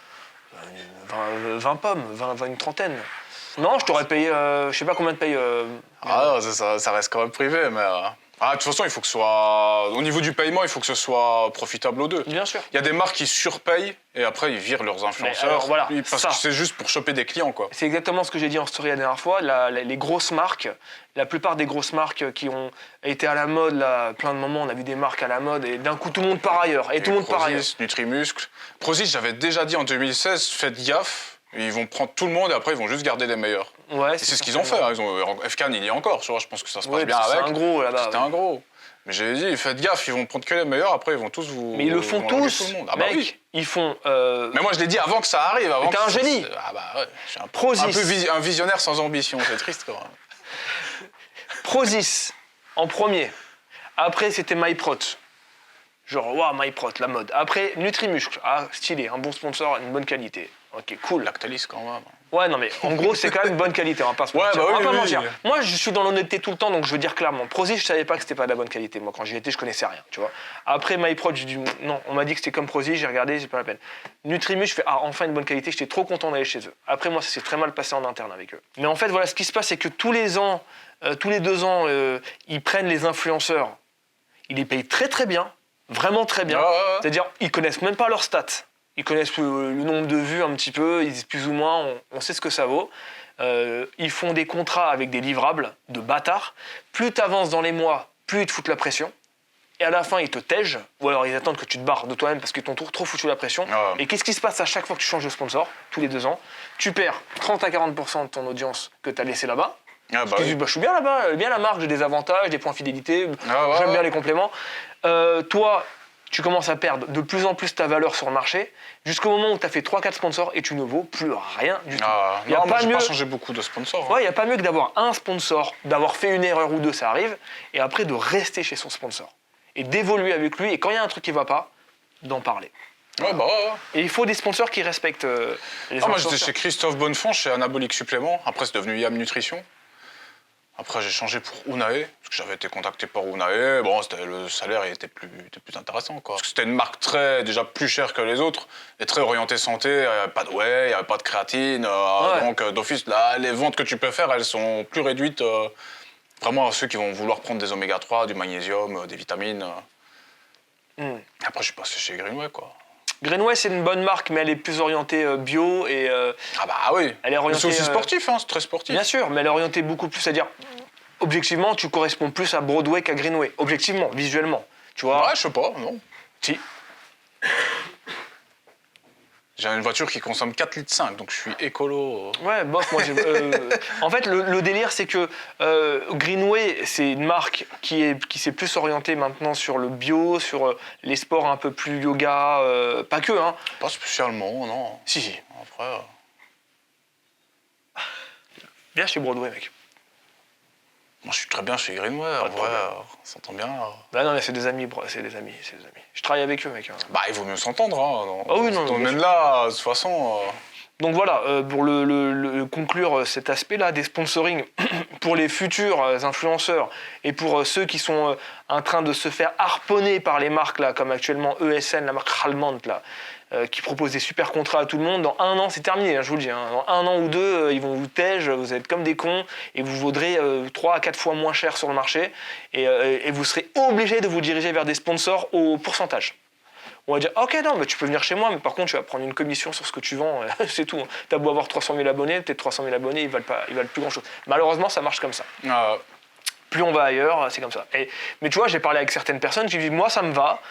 20 pommes, 20, une trentaine. Non, je t'aurais payé, je sais pas combien te paye. Ah non, ça reste quand même privé, mais... de toute façon, il faut que ce soit... Au niveau du paiement, il faut que ce soit profitable aux deux. Bien sûr. Il y a des marques qui surpayent et après, ils virent leurs influenceurs. alors, voilà, parce ça. que c'est juste pour choper des clients, quoi. C'est exactement ce que j'ai dit en story la dernière fois. Les grosses marques, la plupart des grosses marques qui ont été à la mode, là, plein de moments, on a vu des marques à la mode et d'un coup, tout le monde part ailleurs. Et tout le monde part ailleurs. Prozis, Nutrimuscle. Prozis, j'avais déjà dit en 2016, faites gaffe. Ils vont prendre tout le monde et après, ils vont juste garder les meilleurs. Ouais, Et c'est ce qu'ils ont fait. Hein. FK, il y est encore, tu vois. Je pense que ça se passe Ouais, bien parce que avec. c'est un gros là-bas. C'était un gros. Mais j'ai dit, faites gaffe, ils vont prendre que les meilleurs, après ils vont tous vous... Mais ils le font vont larguer tous. tout le monde. Ah bah Mec, oui. ils font. Mais moi je l'ai dit avant que ça arrive. Avant Mais t'es que un génie. Ah bah ouais, je suis un Prozis. peu un visionnaire sans ambition, c'est triste quand même. Prozis en premier. Après, c'était MyProt. Genre, waouh, MyProt, la mode. Après, Nutrimuscle. Ah, stylé, un bon sponsor, une bonne qualité. Ok, cool. Lactalis quand même. Ouais, non, mais en gros, c'est quand même bonne qualité, on va pas se Ouais, mentir. bah oui, On va pas oui, mentir. oui. Moi, je suis dans l'honnêteté tout le temps, donc je veux dire clairement. Prozis, je savais pas que c'était pas de la bonne qualité. Moi, quand j'y étais, je connaissais rien, tu vois. Après MyProt, j'ai dit non, on m'a dit que c'était comme Prozis, j'ai regardé, c'est pas la peine. Nutrimus, je fais enfin une bonne qualité, j'étais trop content d'aller chez eux. Après, moi, ça s'est très mal passé en interne avec eux. Mais en fait, voilà, ce qui se passe, c'est que tous les ans, tous les 2 ans, ils prennent les influenceurs, ils les payent très très bien, vraiment très bien. Ouais. C'est-à-dire, ils connaissent même pas leurs stats. Ils connaissent le nombre de vues un petit peu, ils disent plus ou moins, on sait ce que ça vaut. Ils font des contrats avec des livrables de bâtards. Plus tu avances dans les mois, plus ils te foutent la pression. Et à la fin, ils te tègent, ou alors ils attendent que tu te barres de toi-même parce qu'ils t'ont trop foutu la pression. Ouais. Et qu'est-ce qui se passe à chaque fois que tu changes de sponsor, tous les 2 ans? Tu perds 30 à 40% de ton audience que tu as laissé là-bas. Ah bah Tu oui. dis, je suis bien là-bas, bien la marque, j'ai des avantages, des points fidélité, j'aime bien les compléments. Toi, tu commences à perdre de plus en plus ta valeur sur le marché, jusqu'au moment où tu as fait 3-4 sponsors et tu ne vaux plus rien du tout. Y a Non, moi pas j'ai mieux- pas changé beaucoup de sponsors. hein. Ouais, il n'y a pas mieux que d'avoir un sponsor, d'avoir fait une erreur ou deux, ça arrive, et après de rester chez son sponsor. Et d'évoluer avec lui, et quand il y a un truc qui ne va pas, d'en parler. Ouais, bah ouais. Et il faut des sponsors qui respectent les Moi influenceurs. j'étais chez Christophe Bonnefond, chez Anabolique Supplément. Après c'est devenu Yam Nutrition. Après j'ai changé pour Unae, parce que j'avais été contacté par Unae. Bon, le salaire était plus intéressant, quoi. Parce que c'était une marque déjà plus chère que les autres, et très orientée santé. Il n'y avait pas de whey, il n'y avait pas de créatine. Donc d'office, là, les ventes que tu peux faire, elles sont plus réduites. Vraiment à ceux qui vont vouloir prendre des oméga 3, du magnésium, des vitamines. Après je suis passé chez Greenway, quoi. Greenway, c'est une bonne marque, mais elle est plus orientée bio et... Ah bah oui. Elle est orientée, C'est aussi sportif, hein, c'est très sportif. Bien sûr, mais elle est orientée beaucoup plus, c'est-à-dire, objectivement, tu corresponds plus à Broadway qu'à Greenway. Objectivement, visuellement. Tu vois. Ouais, je sais pas, non. Si. J'ai une voiture qui consomme 4,5 litres, donc je suis écolo. Ouais, bof, moi j'ai... En fait, le délire, c'est que Greenway, c'est une marque qui s'est plus orientée maintenant sur le bio, sur les sports un peu plus yoga, pas que, hein. Pas spécialement, non. Si. Après... Viens chez Broadway, mec. Moi, je suis très bien chez Greenway, en de vrai, problème. on s'entend bien. Bah non, mais c'est des amis, bro, c'est des amis. Je travaille avec eux, mec. Hein. Bah, il vaut mieux s'entendre, hein. Ah oui, non, Dans ce bien domaine-là, de toute façon... Donc voilà, pour conclure cet aspect-là des sponsoring pour les futurs influenceurs et pour ceux qui sont en train de se faire harponner par les marques là, comme actuellement ESN, la marque Ralmand là, qui propose des super contrats à tout le monde. Dans 1 an, c'est terminé, hein, je vous le dis. Hein. Dans 1 an ou 2, ils vont vous tège, vous êtes comme des cons et vous vaudrez 3 à 4 fois moins cher sur le marché et vous serez obligé de vous diriger vers des sponsors au pourcentage. On va dire, ok, non, mais tu peux venir chez moi, mais par contre, tu vas prendre une commission sur ce que tu vends, c'est tout. T'as beau avoir 300 000 abonnés, peut-être 300 000 abonnés, ils valent plus grand-chose. Malheureusement, ça marche comme ça. Plus on va ailleurs, c'est comme ça. Mais tu vois, j'ai parlé avec certaines personnes qui disent, moi, ça me va,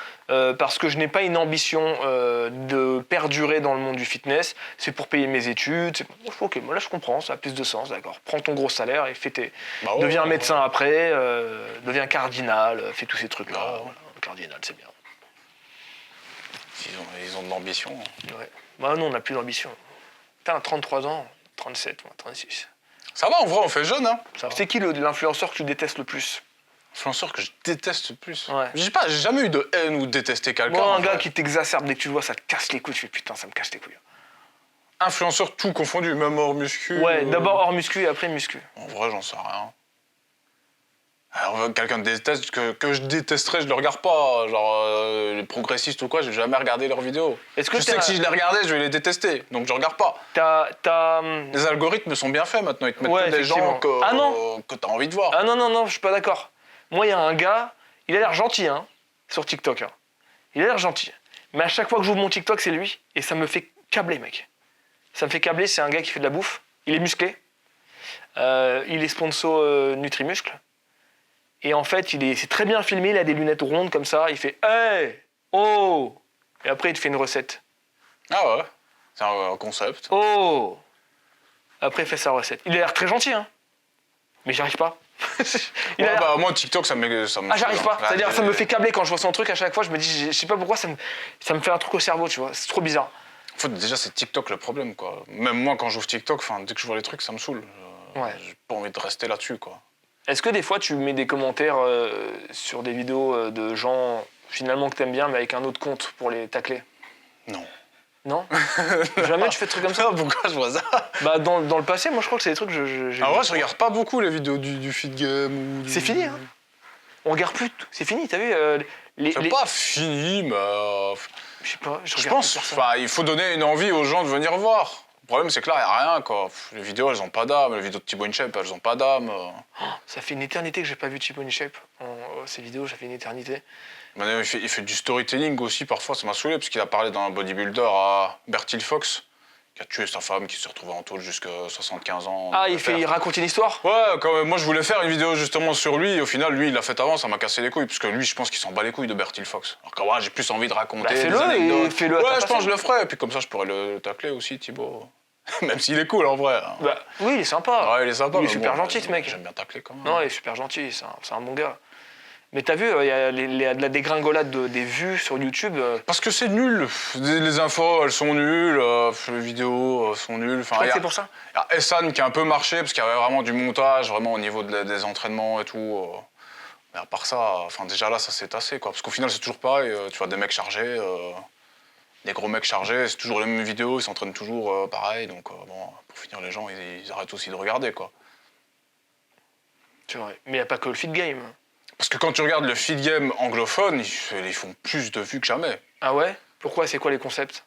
parce que je n'ai pas une ambition de perdurer dans le monde du fitness, c'est pour payer mes études. Ok, moi là, je comprends, ça a plus de sens, d'accord. Prends ton gros salaire et deviens médecin après, deviens cardinal, fais tous ces trucs-là. Voilà, cardinal, c'est bien. Ils ont de l'ambition. Ouais. Bah non, on n'a plus d'ambition. T'as 33 ans, 37, 36. Ça va, en vrai, on fait jeune, hein. C'est qui l'influenceur que tu détestes le plus? L'influenceur que je déteste le plus. Ouais. J'ai jamais eu de haine ou détesté quelqu'un. Moi, un gars qui t'exacerbe dès que tu le vois, ça te casse les couilles. Tu fais putain, ça me casse les couilles. Influenceur tout confondu, même hors muscu. Ouais, d'abord hors muscu et après muscu. En vrai, j'en sais rien. Alors, quelqu'un déteste, que je détesterais, je le regarde pas. Genre, les progressistes ou quoi, j'ai jamais regardé leurs vidéos. Je sais que si je les regardais, je vais les détester. Donc, je regarde pas. Les algorithmes sont bien faits maintenant. Ils te mettent que des gens que t'as envie de voir. Ah non, je suis pas d'accord. Moi, il y a un gars, il a l'air gentil, hein, sur TikTok. Hein. Il a l'air gentil. Mais à chaque fois que j'ouvre mon TikTok, c'est lui. Et ça me fait câbler, mec. Ça me fait câbler, c'est un gars qui fait de la bouffe. Il est musclé. Il est sponsor Nutrimuscle. Et en fait, c'est très bien filmé, il a des lunettes rondes comme ça, il fait « Hey! Oh !» Et après, il te fait une recette. Ah ouais, c'est un concept. Oh! Après, il fait sa recette. Il a l'air très gentil, hein. Mais j'arrive pas. Moi, TikTok, ça me j'arrive pas. C'est-à-dire, ça me fait câbler quand je vois son truc, à chaque fois, je me dis, je sais pas pourquoi, ça me fait un truc au cerveau, tu vois. C'est trop bizarre. En fait, déjà, c'est TikTok le problème, quoi. Même moi, quand j'ouvre TikTok, dès que je vois les trucs, ça me saoule. J'ai pas envie de rester là-dessus, quoi. Est-ce que des fois tu mets des commentaires sur des vidéos de gens finalement que t'aimes bien mais avec un autre compte pour les tacler? Non. Non? Jamais tu fais des trucs comme ça? Pourquoi je vois ça? Bah dans le passé, moi je crois que c'est des trucs que j'ai... Ah ouais, je regarde pas beaucoup les vidéos du feed game ou... C'est fini, hein? On regarde plus, c'est fini, t'as vu c'est pas fini, mais... Je sais pas, je pense, il faut donner une envie aux gens de venir voir. Le problème, c'est que là, il n'y a rien, quoi. Les vidéos, elles ont pas d'âme. Les vidéos de Thibaut InShape, elles ont pas d'âme. Ça fait une éternité que j'ai pas vu Thibaut InShape. Ces vidéos, ça fait une éternité. Il fait du storytelling aussi, parfois, ça m'a saoulé, parce qu'il a parlé d'un bodybuilder à Bertil Fox, qui a tué sa femme, qui s'est retrouvée en tôle jusqu'à 75 ans. Ah, il raconte une histoire? Ouais, quand même. Moi, je voulais faire une vidéo justement sur lui, et au final, lui, il l'a fait avant, ça m'a cassé les couilles, parce que lui, je pense qu'il s'en bat les couilles de Bertil Fox. Alors que j'ai plus envie de raconter des anecdotes. Fais-le ouais, je pense que je le ferai, et puis comme ça, je pourrais le tacler aussi, Thibaut. Même s'il est cool, en vrai. Hein. Oui, il est sympa. Ouais, il est sympa. Il est super gentil, ce mec. J'aime bien tacler, quand même. Non, il est super gentil, c'est un bon gars. Mais t'as vu, il y a la dégringolade des vues sur YouTube. Parce que c'est nul. Les infos, elles sont nulles. Les vidéos sont nulles. C'est pour ça. Il y a Essan qui a un peu marché parce qu'il y avait vraiment du montage, vraiment au niveau des entraînements et tout. Mais à part ça, déjà là, ça s'est tassé, quoi. Parce qu'au final, c'est toujours pareil. Tu vois des mecs chargés, des gros mecs chargés, c'est toujours les mêmes vidéos, ils s'entraînent toujours pareil. Donc pour finir, les gens, ils arrêtent aussi de regarder, quoi. C'est vrai. Mais il n'y a pas que le feed game. Parce que quand tu regardes le feed game anglophone, ils font plus de vues que jamais. Ah ouais? Pourquoi? C'est quoi les concepts?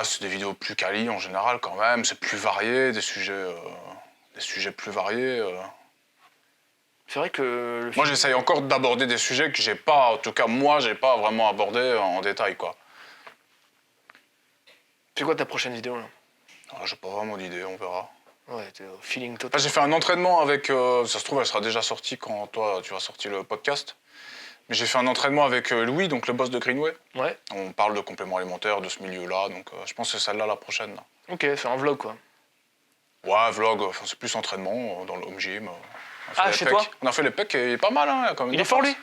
C'est des vidéos plus quali en général quand même, c'est plus varié, des sujets plus variés. C'est vrai que... Moi j'essaye encore d'aborder des sujets que j'ai pas, en tout cas moi j'ai pas vraiment abordé en détail, quoi. C'est quoi ta prochaine vidéo là? J'ai pas vraiment d'idée, on verra. Ouais, t'es au feeling total. J'ai fait un entraînement avec, ça se trouve elle sera déjà sortie quand toi tu vas sortir le podcast. Mais j'ai fait un entraînement avec Louis, donc le boss de Greenway. Ouais. On parle de compléments alimentaires, de ce milieu-là, donc je pense que c'est celle-là la prochaine. Là. Ok, c'est un vlog quoi. Ouais, vlog, c'est plus entraînement dans le home gym. Chez toi? On a fait les pecs, il est pas mal, hein, quand même. Il est fort lui?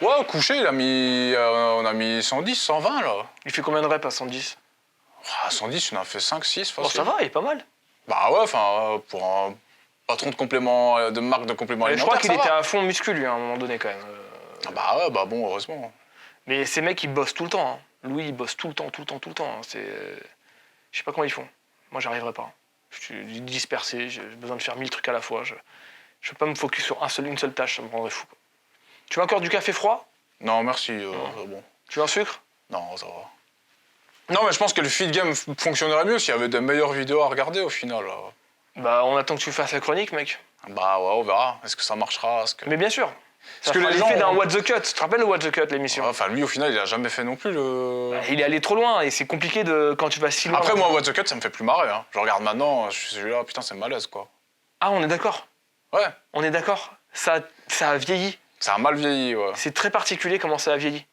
Ouais, au coucher, on a mis 110, 120 là. Il fait combien de reps à 110? À 110, on a fait 5, 6 facile. Oh, ça va, il est pas mal. Bah ouais, pour un patron de marque de compléments alimentaires. Je crois qu'il était à fond muscu lui à un moment donné quand même. Bah ouais, bah bon, heureusement. Mais ces mecs ils bossent tout le temps. Hein. Louis il bosse tout le temps. Hein. Je sais pas comment ils font. Moi, j'arriverai pas. Je suis dispersé, j'ai besoin de faire 1000 trucs à la fois. Je peux pas me focus sur une seule tâche, ça me rendrait fou, quoi. Tu veux encore du café froid? Non, merci, bon. Tu veux un sucre? Non, ça va. Non, mais je pense que le feed game fonctionnerait mieux s'il y avait de meilleures vidéos à regarder au final. Bah, on attend que tu fasses la chronique, mec. Bah ouais, on verra. Est-ce que ça marchera? Mais bien sûr. Ça que fera les l'effet gens d'un ont- What the Cut. Tu te rappelles le What the Cut, l'émission? Enfin, lui, au final, il a jamais fait non plus le. Bah, il est allé trop loin et c'est compliqué quand tu vas si loin. Après, moi, What the Cut, ça me fait plus marrer. Hein. Je regarde maintenant, je suis là, putain, c'est malaise, quoi. Ah, on est d'accord. Ouais, On est d'accord. Ça a vieilli. ça a mal vieilli, ouais. C'est très particulier comment ça a vieilli.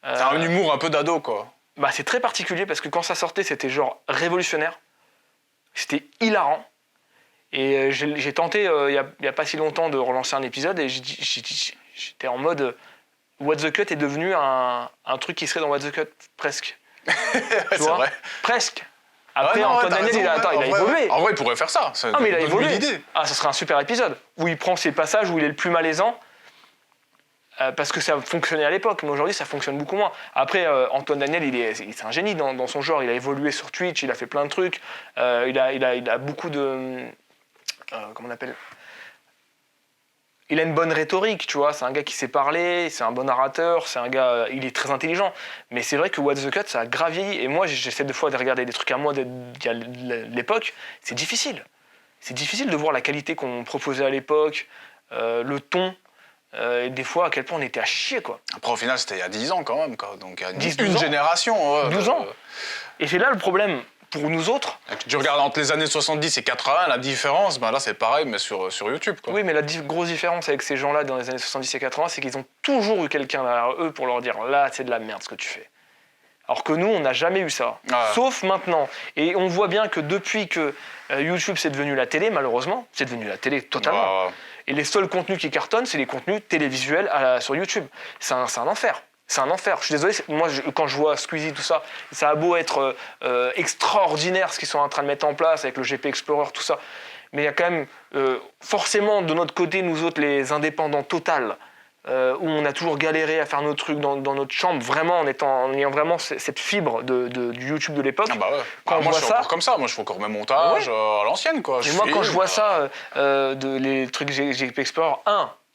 C'est un humour un peu d'ado, quoi. Bah, c'est très particulier parce que quand ça sortait, c'était genre révolutionnaire. C'était hilarant. Et j'ai tenté, il y a pas si longtemps, de relancer un épisode et j'étais en mode What the Cut est devenu un truc qui serait dans What the Cut, presque. Ouais, Tu c'est vois vrai. Presque. Après, Ouais, non, Antoine t'as Daniel, raison, il a ouais. évolué. En vrai, il pourrait faire ça. Ah, mais il a donne-lui évolué. l'idée. Ah, ça serait un super épisode où il prend ses passages où il est le plus malaisant. Parce que ça fonctionnait à l'époque, mais aujourd'hui ça fonctionne beaucoup moins. Après, Antoine Daniel, c'est un génie dans son genre. Il a évolué sur Twitch, il a fait plein de trucs. Il a beaucoup de. Comment on appelle? Il a une bonne rhétorique, tu vois. C'est un gars qui sait parler, c'est un bon orateur, c'est un gars. Il est très intelligent. Mais c'est vrai que What the Cut, ça a grave vieilli. Et moi, j'essaie des fois de regarder des trucs à moi d'il y a l'époque. C'est difficile. C'est difficile de voir la qualité qu'on proposait à l'époque, le ton. Et des fois, à quel point on était à chier, quoi. Après, au final, c'était il y a 10 ans quand même, quoi. Donc, il y a 10, une 12 ans. génération. Ouais, 12 ans. Et c'est là le problème. Pour nous autres, Tu regardes entre les années 70 et 80, la différence, ben là, c'est pareil, mais sur YouTube, quoi. oui, mais la grosse différence avec ces gens-là dans les années 70 et 80, c'est qu'ils ont toujours eu quelqu'un derrière eux pour leur dire là, c'est de la merde ce que tu fais. Alors que nous, on n'a jamais eu ça. Ouais. Sauf maintenant. Et on voit bien que depuis que YouTube, c'est devenu la télé, malheureusement, c'est devenu la télé totalement. Ouais. Et les seuls contenus qui cartonnent, c'est les contenus télévisuels sur YouTube. C'est un enfer. C'est un enfer. Je suis désolé, moi, quand je vois Squeezie, tout ça, ça a beau être extraordinaire ce qu'ils sont en train de mettre en place avec le GP Explorer, tout ça. Mais il y a quand même, forcément, de notre côté, nous autres, les indépendants total, où on a toujours galéré à faire nos trucs dans notre chambre, vraiment, en ayant vraiment cette fibre du YouTube de l'époque. Ah bah ouais. Quand on moi, voit je suis ça- encore comme ça. Moi, je fais encore mes montages à l'ancienne, quoi. Et moi, quand je vois ça, les trucs GP Explorer,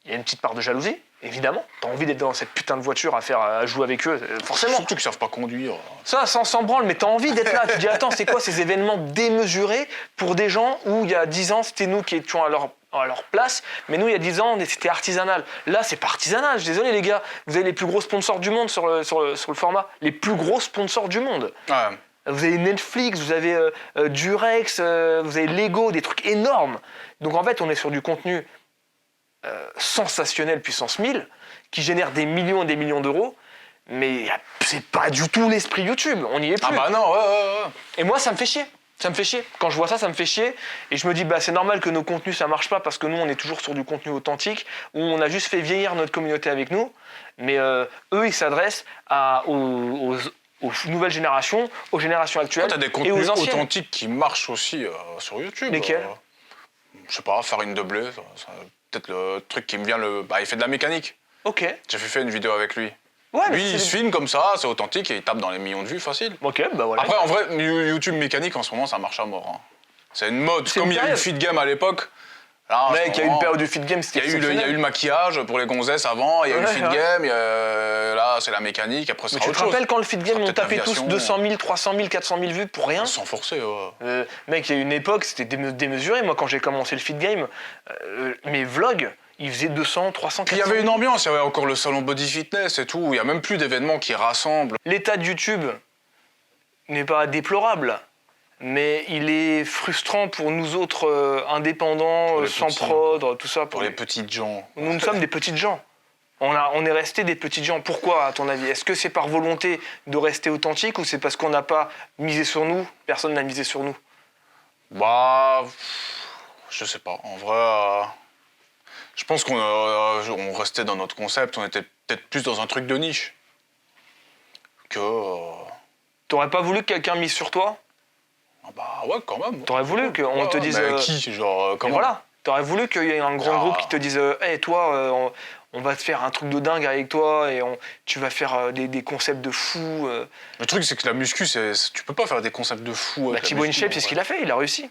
il y a une petite part de jalousie, évidemment. T'as envie d'être dans cette putain de voiture à jouer avec eux, forcément. Surtout qu'ils savent pas conduire. Ça, sans branle, mais t'as envie d'être là. Tu te dis, attends, c'est quoi ces événements démesurés pour des gens où il y a 10 ans, c'était nous qui étions à leur place, mais nous, il y a 10 ans, c'était artisanal. Là, c'est pas artisanal. Je suis désolé, les gars. Vous avez les plus gros sponsors du monde sur le format. Les plus gros sponsors du monde. Ouais. Vous avez Netflix, vous avez Durex, vous avez Lego, des trucs énormes. Donc en fait, on est sur du contenu sensationnel puissance 1000, qui génère des millions et des millions d'euros, mais c'est pas du tout l'esprit YouTube, on n'y est plus. Ah bah non, ouais. Et moi, ça me fait chier. Ça me fait chier. Quand je vois ça, ça me fait chier. Et je me dis, bah, c'est normal que nos contenus, ça marche pas, parce que nous, on est toujours sur du contenu authentique, où on a juste fait vieillir notre communauté avec nous. Mais eux, ils s'adressent aux nouvelles générations, aux générations actuelles T'as des et contenus aux anciennes. authentiques qui marchent aussi sur YouTube. Lesquels Je sais pas, Farine de blé, c'est peut-être le truc qui me vient Bah, il fait de la mécanique. Ok. J'ai fait une vidéo avec lui. Ouais, mais Lui, il se filme comme ça, c'est authentique et il tape dans les millions de vues facile. Ok, bah voilà. Après, en vrai, YouTube mécanique, en ce moment, ça marche à mort. Hein. C'est une mode. C'est Comme une il y a eu le période. feed game à l'époque. Là, en ce Mec, il y a eu moment, une période du feed game, c'était il y a eu le maquillage pour les gonzesses avant, il y a eu le Ouais, feed ouais. game, là, c'est la mécanique, après, Mais c'est tu te autre chose. rappelles quand le feed game, Ça, on peut-être tapait tous l'aviation. 200 000, 300 000, 400 000 vues pour rien? Sans forcer, ouais. Mec, il y a une époque, c'était démesuré. Moi, quand j'ai commencé le feed game, mes vlogs, ils faisaient 200, 300, 400 Puis il y avait une ambiance, il y avait encore le salon Body Fitness et tout, il n'y a même plus d'événements qui rassemblent. L'état de YouTube n'est pas déplorable, mais il est frustrant pour nous autres indépendants, Pour les sans petits. prod, tout ça. Pour les petites gens. Nous sommes des petites gens. On est resté des petites gens. Pourquoi, à ton avis? Est-ce que c'est par volonté de rester authentique ou c'est parce qu'on n'a pas misé sur nous? Personne n'a misé sur nous. Bah, je sais pas. En vrai, je pense on restait dans notre concept, on était peut-être plus dans un truc de niche que. T'aurais pas voulu que quelqu'un mise sur toi? Bah ouais, quand même. T'aurais voulu qu'on te dise... Mais qui, genre, Mais comment? voilà, T'aurais voulu qu'il y ait un grand groupe qui te dise hey, toi, on va te faire un truc de dingue avec toi et tu vas faire des concepts de fou. Le truc, c'est que la muscu, tu peux pas faire des concepts de fou. Thibaut InShape, c'est ce qu'il a fait, il a réussi.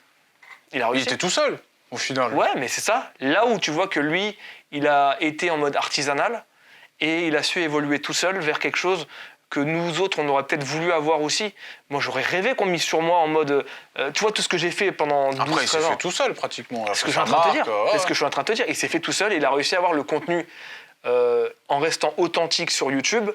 Il était tout seul, au final. Ouais, mais c'est ça. Là où tu vois que lui, il a été en mode artisanal et il a su évoluer tout seul vers quelque chose que nous autres, on aurait peut-être voulu avoir aussi. Moi, j'aurais rêvé qu'on mise sur moi en mode... tu vois tout ce que j'ai fait pendant 12 ans. Après, il s'est fait tout seul, pratiquement. C'est ce que je suis en train de te dire. C'est ce que je suis en train de te dire. Il s'est fait tout seul et il a réussi à avoir le contenu en restant authentique sur YouTube,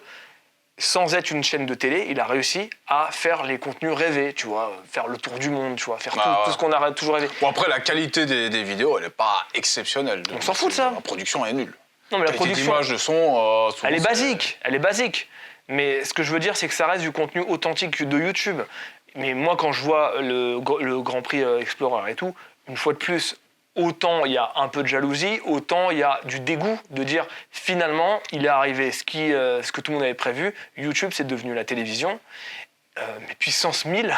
sans être une chaîne de télé. Il a réussi à faire les contenus rêvés, tu vois, faire le tour du monde, tu vois, faire tout ce qu'on a toujours rêvé. Bon, après, la qualité des vidéos, elle n'est pas exceptionnelle. On s'en fout de ça. La production est nulle. Non, mais la production... l'image, de son... elle est basique, elle est basique. Mais ce que je veux dire, c'est que ça reste du contenu authentique de YouTube. Mais moi, quand je vois le Grand Prix Explorer et tout, une fois de plus, autant il y a un peu de jalousie, autant il y a du dégoût de dire finalement, il est arrivé ce que tout le monde avait prévu. YouTube, c'est devenu la télévision. Mais puissance 1000,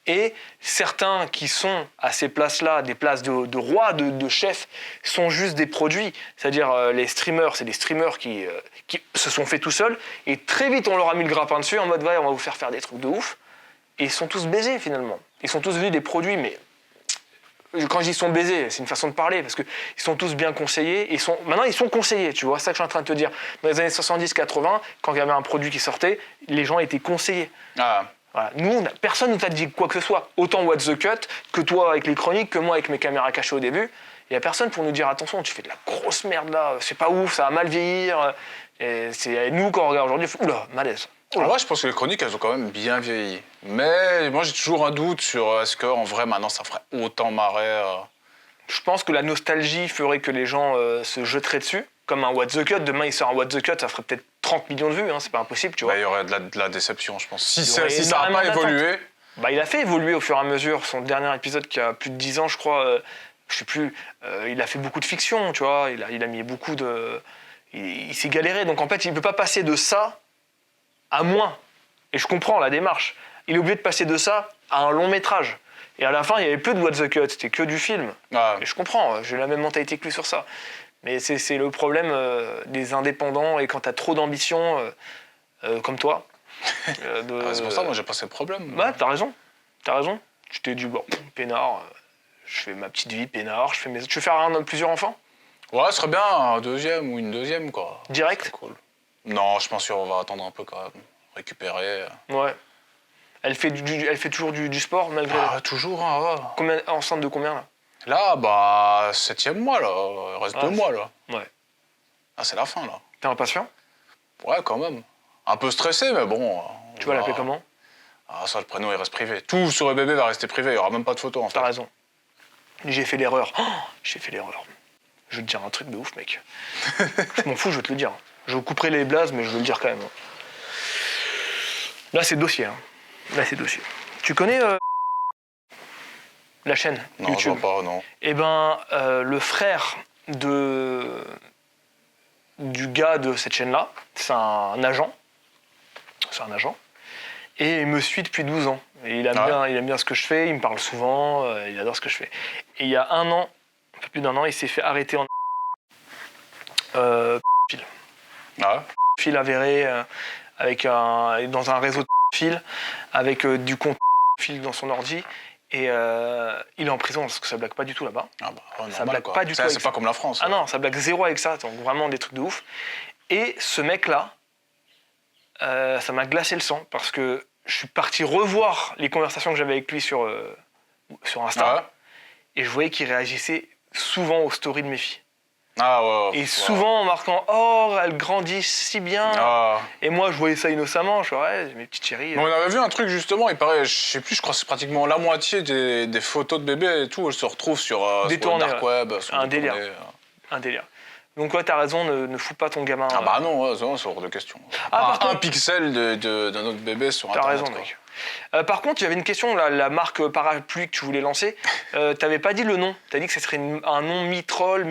et certains qui sont à ces places-là, des places de rois, de chefs, sont juste des produits. C'est-à-dire les streamers, c'est des streamers qui se sont faits tout seuls, et très vite on leur a mis le grappin dessus en mode ouais, on va vous faire des trucs de ouf, et ils sont tous baisés finalement. Ils sont tous devenus des produits, mais quand je dis sont baisés, c'est une façon de parler, parce qu'ils sont tous bien conseillés, maintenant ils sont conseillés, tu vois, c'est ça que je suis en train de te dire. Dans les années 70-80, quand il y avait un produit qui sortait, les gens étaient conseillés. Ah. Voilà. Nous, personne ne t'a dit quoi que ce soit. Autant What the Cut, que toi avec les chroniques, que moi avec mes caméras cachées au début. Il n'y a personne pour nous dire attention, tu fais de la grosse merde là, c'est pas ouf, ça va mal vieillir. Et c'est nous, quand on regarde aujourd'hui, oula, malaise. En vrai, je pense que les chroniques, elles ont quand même bien vieilli. Mais moi, j'ai toujours un doute sur est-ce qu'en vrai, maintenant, ça ferait autant marrer. Je pense que la nostalgie ferait que les gens se jetteraient dessus. Comme un What the Cut, demain il sort un What the Cut, ça ferait peut-être 30 millions de vues, hein, c'est pas impossible, tu vois. Il y aurait de la déception, je pense. Si ça n'a énormément pas évolué... il a fait évoluer au fur et à mesure. Son dernier épisode qui a plus de 10 ans, je crois, je sais plus, il a fait beaucoup de fiction, tu vois, il a mis beaucoup de... Il s'est galéré, donc en fait, il ne peut pas passer de ça à moins. Et je comprends la démarche. Il est obligé de passer de ça à un long métrage. Et à la fin, il n'y avait plus de What the Cut, c'était que du film. Ah. Et je comprends, j'ai la même mentalité que lui sur ça. Mais c'est le problème des indépendants, et quand tu as trop d'ambition, comme toi... c'est pour ça, moi, j'ai pas ce problème. Ouais, t'as raison. Tu t'es dit, bon, peinard, je fais ma petite vie, peinard, tu veux faire plusieurs enfants? Ouais, ce serait bien un deuxième ou une deuxième, quoi. Direct? Cool. Non, je pense qu'on va attendre un peu quand même. Récupérer. Ouais. Elle fait toujours du sport malgré... toujours, hein, ouais. Enceinte de combien, là? Là, 7e mois, là. Il reste 2 mois, là. Ouais. Ah, c'est la fin, là. T'es impatient? Ouais, quand même. Un peu stressé, mais bon. Tu vas l'appeler comment? Ah, ça, le prénom, il reste privé. Tout sur le bébé va rester privé. Il n'y aura même pas de photo, en fait. T'as raison. J'ai fait l'erreur. J'ai fait l'erreur. Je vais te dire un truc de ouf, mec. Je m'en fous, je vais te le dire. Je couperai les blazes, mais je veux le dire quand même. Là, c'est dossier. Hein. Là, c'est dossier. Tu connais la chaîne non, YouTube? je vois pas, non. Eh ben, le frère du gars de cette chaîne-là, c'est un agent. Et il me suit depuis 12 ans. Et il aime bien ce que je fais, il me parle souvent, il adore ce que je fais. Et il y a un an, un peu plus d'un an, il s'est fait arrêter en... fil. Ah. Fil avéré dans un réseau de fil avec du compte fil dans son ordi. Et il est en prison parce que ça blague pas du tout là-bas. Ah bah, normal, ça blague quoi. pas du tout. C'est pas comme la France. Ah non, ça blague zéro avec ça. Donc vraiment des trucs de ouf. Et ce mec-là, ça m'a glacé le sang parce que je suis parti revoir les conversations que j'avais avec lui sur Insta. Ouais. Et je voyais qu'il réagissait souvent aux stories de mes filles. Ah ouais. Et souvent en marquant « Oh, elles grandissent si bien Ah. !» Et moi, je voyais ça innocemment. Je suis ouais, mes petites chéries. Mais on avait vu un truc justement, il paraît, je sais plus, je crois que c'est pratiquement la moitié des photos de bébés et tout, elles se retrouvent sur le dark web. Un délire. Un délire. Donc ouais, t'as raison, ne fous pas ton gamin. Ah bah non, ouais, c'est hors de question. Par contre, un pixel d'un autre bébé sur Internet. T'as raison, mec. Par contre, il y avait une question, la marque parapluie que tu voulais lancer. T'avais pas dit le nom. T'as dit que ce serait un nom mi-troll,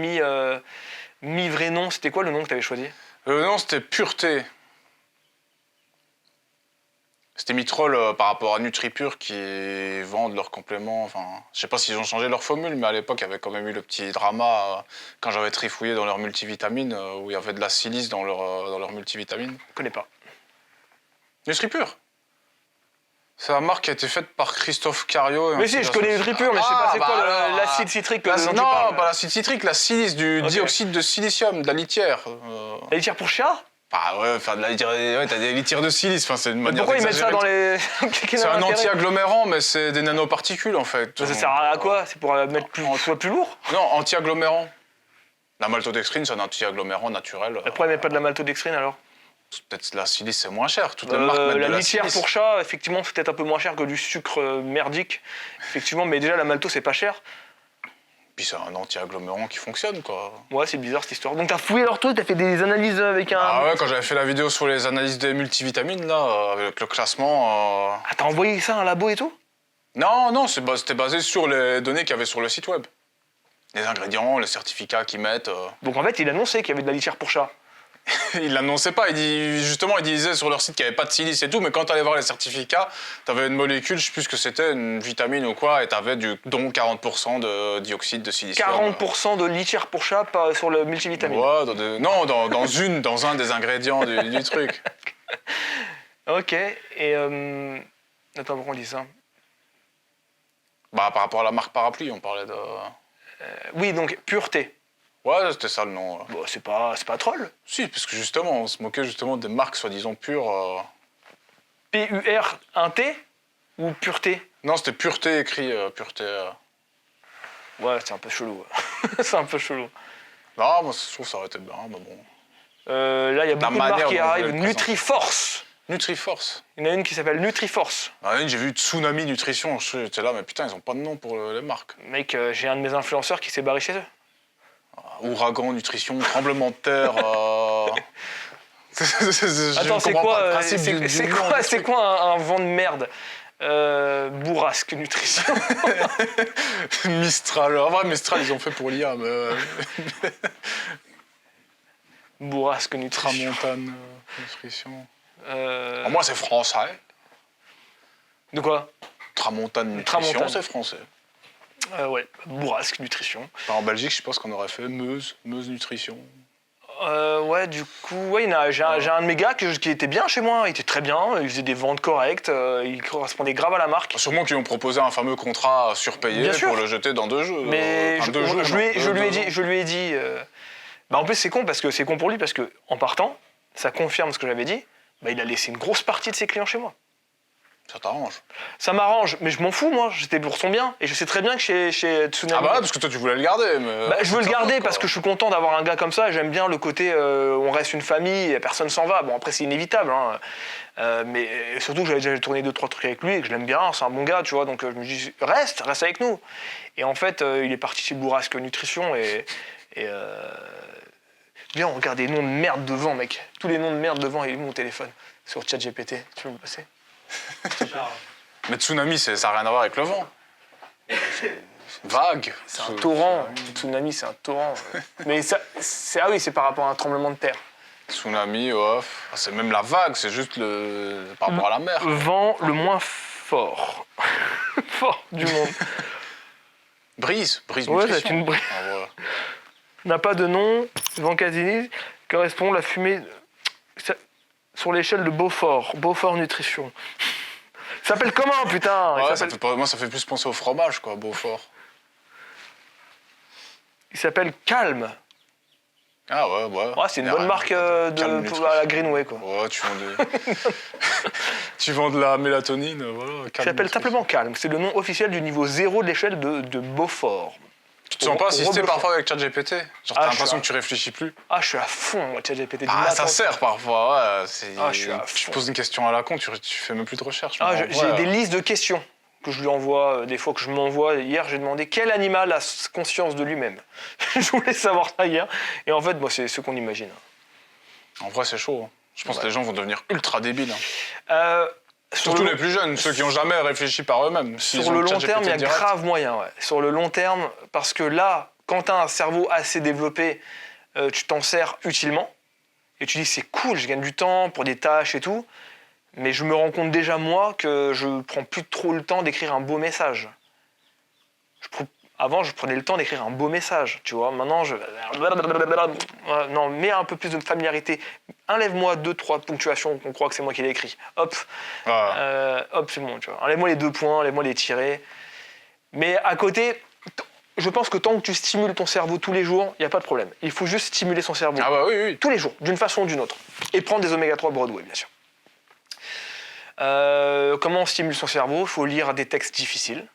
mi-vrai nom. C'était quoi le nom que t'avais choisi? Non, c'était Pureté. C'était mi-troll par rapport à NutriPure qui vendent leurs compléments. Enfin, je sais pas s'ils ont changé leur formule, mais à l'époque, il y avait quand même eu le petit drama quand j'avais trifouillé dans leurs multivitamines, où il y avait de la silice dans leur multivitamines. Je connais pas. NutriPure. C'est la marque qui a été faite par Christophe Cario. Mais si, je connais NutriPure, mais je sais pas c'est quoi l'acide citrique dont tu non, parles. pas l'acide citrique, la silice, du dioxyde de silicium, de la litière. La litière pour chat? Bah ouais, faire de la litière, ouais, t'as des litières de silice, enfin, c'est une manière Pourquoi ils mettent ça dans les... C'est un anti-agglomérant, mais c'est des nanoparticules en fait. Ça sert à quoi? C'est pour mettre plus lourd? Non, anti-agglomérant. La maltodextrine, c'est un anti-agglomérant naturel. Pourquoi ils mettent pas de la maltodextrine alors? Peut-être la silice, c'est moins cher. Toutes les marques mettent la de la litière silice. pour chat, effectivement, c'est peut-être un peu moins cher que du sucre merdique. Effectivement, mais déjà, la malto, c'est pas cher. Puis c'est un anti-agglomérant qui fonctionne, quoi. Ouais, c'est bizarre cette histoire. Donc t'as fouillé leur truc, t'as fait des analyses avec un... Ah ouais, quand j'avais fait la vidéo sur les analyses des multivitamines, là, avec le classement... Ah, t'as envoyé ça à un labo et tout? Non, c'était basé sur les données qu'il y avait sur le site web. Les ingrédients, les certificats qu'ils mettent. Donc en fait, il annonçait qu'il y avait de la litière pour chat. Il l'annonçait pas, il disait sur leur site qu'il n'y avait pas de silice et tout, mais quand tu allais voir les certificats, tu avais une molécule, je sais plus ce que c'était, une vitamine ou quoi, et tu avais dont 40% de dioxyde de silicium. 40% de litière pour chat sur le multivitamine. Ouais, dans un des ingrédients du truc. Ok, et... Attends, pourquoi on dit ça? Bah, par rapport à la marque Parapluie, on parlait de... Oui, donc pureté. Ouais, c'était ça le nom. Bon, c'est pas troll. Si, parce que justement, on se moquait justement des marques soi-disant pures. P-U-R, un T ou pureté? Non, c'était pureté écrit, pureté. Ouais, c'est un peu chelou. C'est un peu chelou. Non, moi je trouve que ça aurait été bien, mais bon. Là, il y a beaucoup de marques qui arrivent. dont vous l'avez Nutriforce. Nutriforce. Il y en a une qui s'appelle Nutriforce. Ah, j'ai vu Tsunami Nutrition, j'étais là, mais putain, ils ont pas de nom pour les marques. Mec, j'ai un de mes influenceurs qui s'est barré chez eux. Ouragan, nutrition, tremblement de terre. Attends, c'est quoi un vent de merde? Bourrasque nutrition. Mistral. En vrai, Mistral, ils ont fait pour l'IA, mais. Bourrasque nutrition. Tramontane, nutrition. Moi, c'est français. De quoi? Tramontane, nutrition, c'est français. Ouais, bourrasque nutrition. Enfin, en Belgique, je pense qu'on aurait fait Meuse nutrition. Ouais, du coup, ouais, j'ai un de mes gars qui était bien chez moi, il était très bien, il faisait des ventes correctes, il correspondait grave à la marque. Sûrement qu'ils ont proposé un fameux contrat surpayé pour le jeter dans 2 jeux. Mais je lui ai dit... Bah en plus, c'est con, parce que c'est con pour lui, parce que en partant, ça confirme ce que j'avais dit, bah, il a laissé une grosse partie de ses clients chez moi. Ça t'arrange? Ça m'arrange, mais je m'en fous, moi, j'étais pour son bien. Et je sais très bien que chez Tsunami... Ah bah parce que toi tu voulais le garder, mais... Bah, je veux le garder parce que je suis content d'avoir un gars comme ça, j'aime bien le côté on reste une famille et personne s'en va. Bon, après c'est inévitable, hein. Mais surtout que j'avais déjà tourné 2-3 trucs avec lui et que je l'aime bien, c'est un bon gars, tu vois, donc je me dis reste avec nous. Et en fait, il est parti chez Bourrasque Nutrition et viens, on regarde des noms de merde devant, mec. Tous les noms de merde devant, il est mon téléphone sur ChatGPT. Tu veux me passer? Mais Tsunami, ça n'a rien à voir avec le vent. Vague. C'est un torrent. Tsunami, c'est un torrent. Mais ah oui, c'est par rapport à un tremblement de terre. Tsunami, ouais. C'est même la vague, c'est juste par rapport à la mer. Vent le moins fort. Fort du monde. Brise Ouais, nutrition. c'est une brise. Ah, voilà. N'a pas de nom. Vent Cassini correspond à la fumée sur l'échelle de Beaufort. Beaufort Nutrition. Ça s'appelle comment, putain? Ouais, moi, ça fait plus penser au fromage, quoi, Beaufort. Il s'appelle Calme. Ah ouais. Ouais, c'est une bonne marque à la Greenway, quoi. Ouais, tu vends de la mélatonine, voilà. Il s'appelle simplement Calme. C'est le nom officiel du niveau 0 de l'échelle de Beaufort. Tu te sens pas assisté parfois avec ChatGPT? Genre, t'as l'impression que tu réfléchis plus? Ah, je suis à fond, moi, ChatGPT. Ah, ça sert parfois, ouais. Je suis à fond. Tu poses une question à la con, tu fais même plus de recherche. J'ai des listes de questions que je lui envoie, des fois que je m'envoie. Hier, j'ai demandé quel animal a conscience de lui-même. Je voulais savoir ça hier. Et en fait, moi, c'est ce qu'on imagine. En vrai, c'est chaud. Je pense que les gens vont devenir ultra débiles. Surtout les plus jeunes, ceux qui n'ont jamais réfléchi par eux-mêmes. Sur le long terme, il y a grave moyen. Ouais. Sur le long terme, parce que là, quand tu as un cerveau assez développé, tu t'en sers utilement. Et tu dis, c'est cool, je gagne du temps pour des tâches et tout. Mais je me rends compte déjà, moi, que je prends plus trop le temps d'écrire un beau message. Avant, je prenais le temps d'écrire un beau message, tu vois. Maintenant, non, mets un peu plus de familiarité. Enlève-moi 2-3 ponctuations qu'on croit que c'est moi qui l'ai écrit. Hop, hop, c'est bon, tu vois. Enlève-moi les 2 points, enlève-moi les tirets. Mais à côté, je pense que tant que tu stimules ton cerveau tous les jours, il n'y a pas de problème. Il faut juste stimuler son cerveau. Ah bah oui. Tous les jours, d'une façon ou d'une autre. Et prendre des oméga 3 Broadway, bien sûr. Comment on stimule son cerveau? Il faut lire des textes difficiles.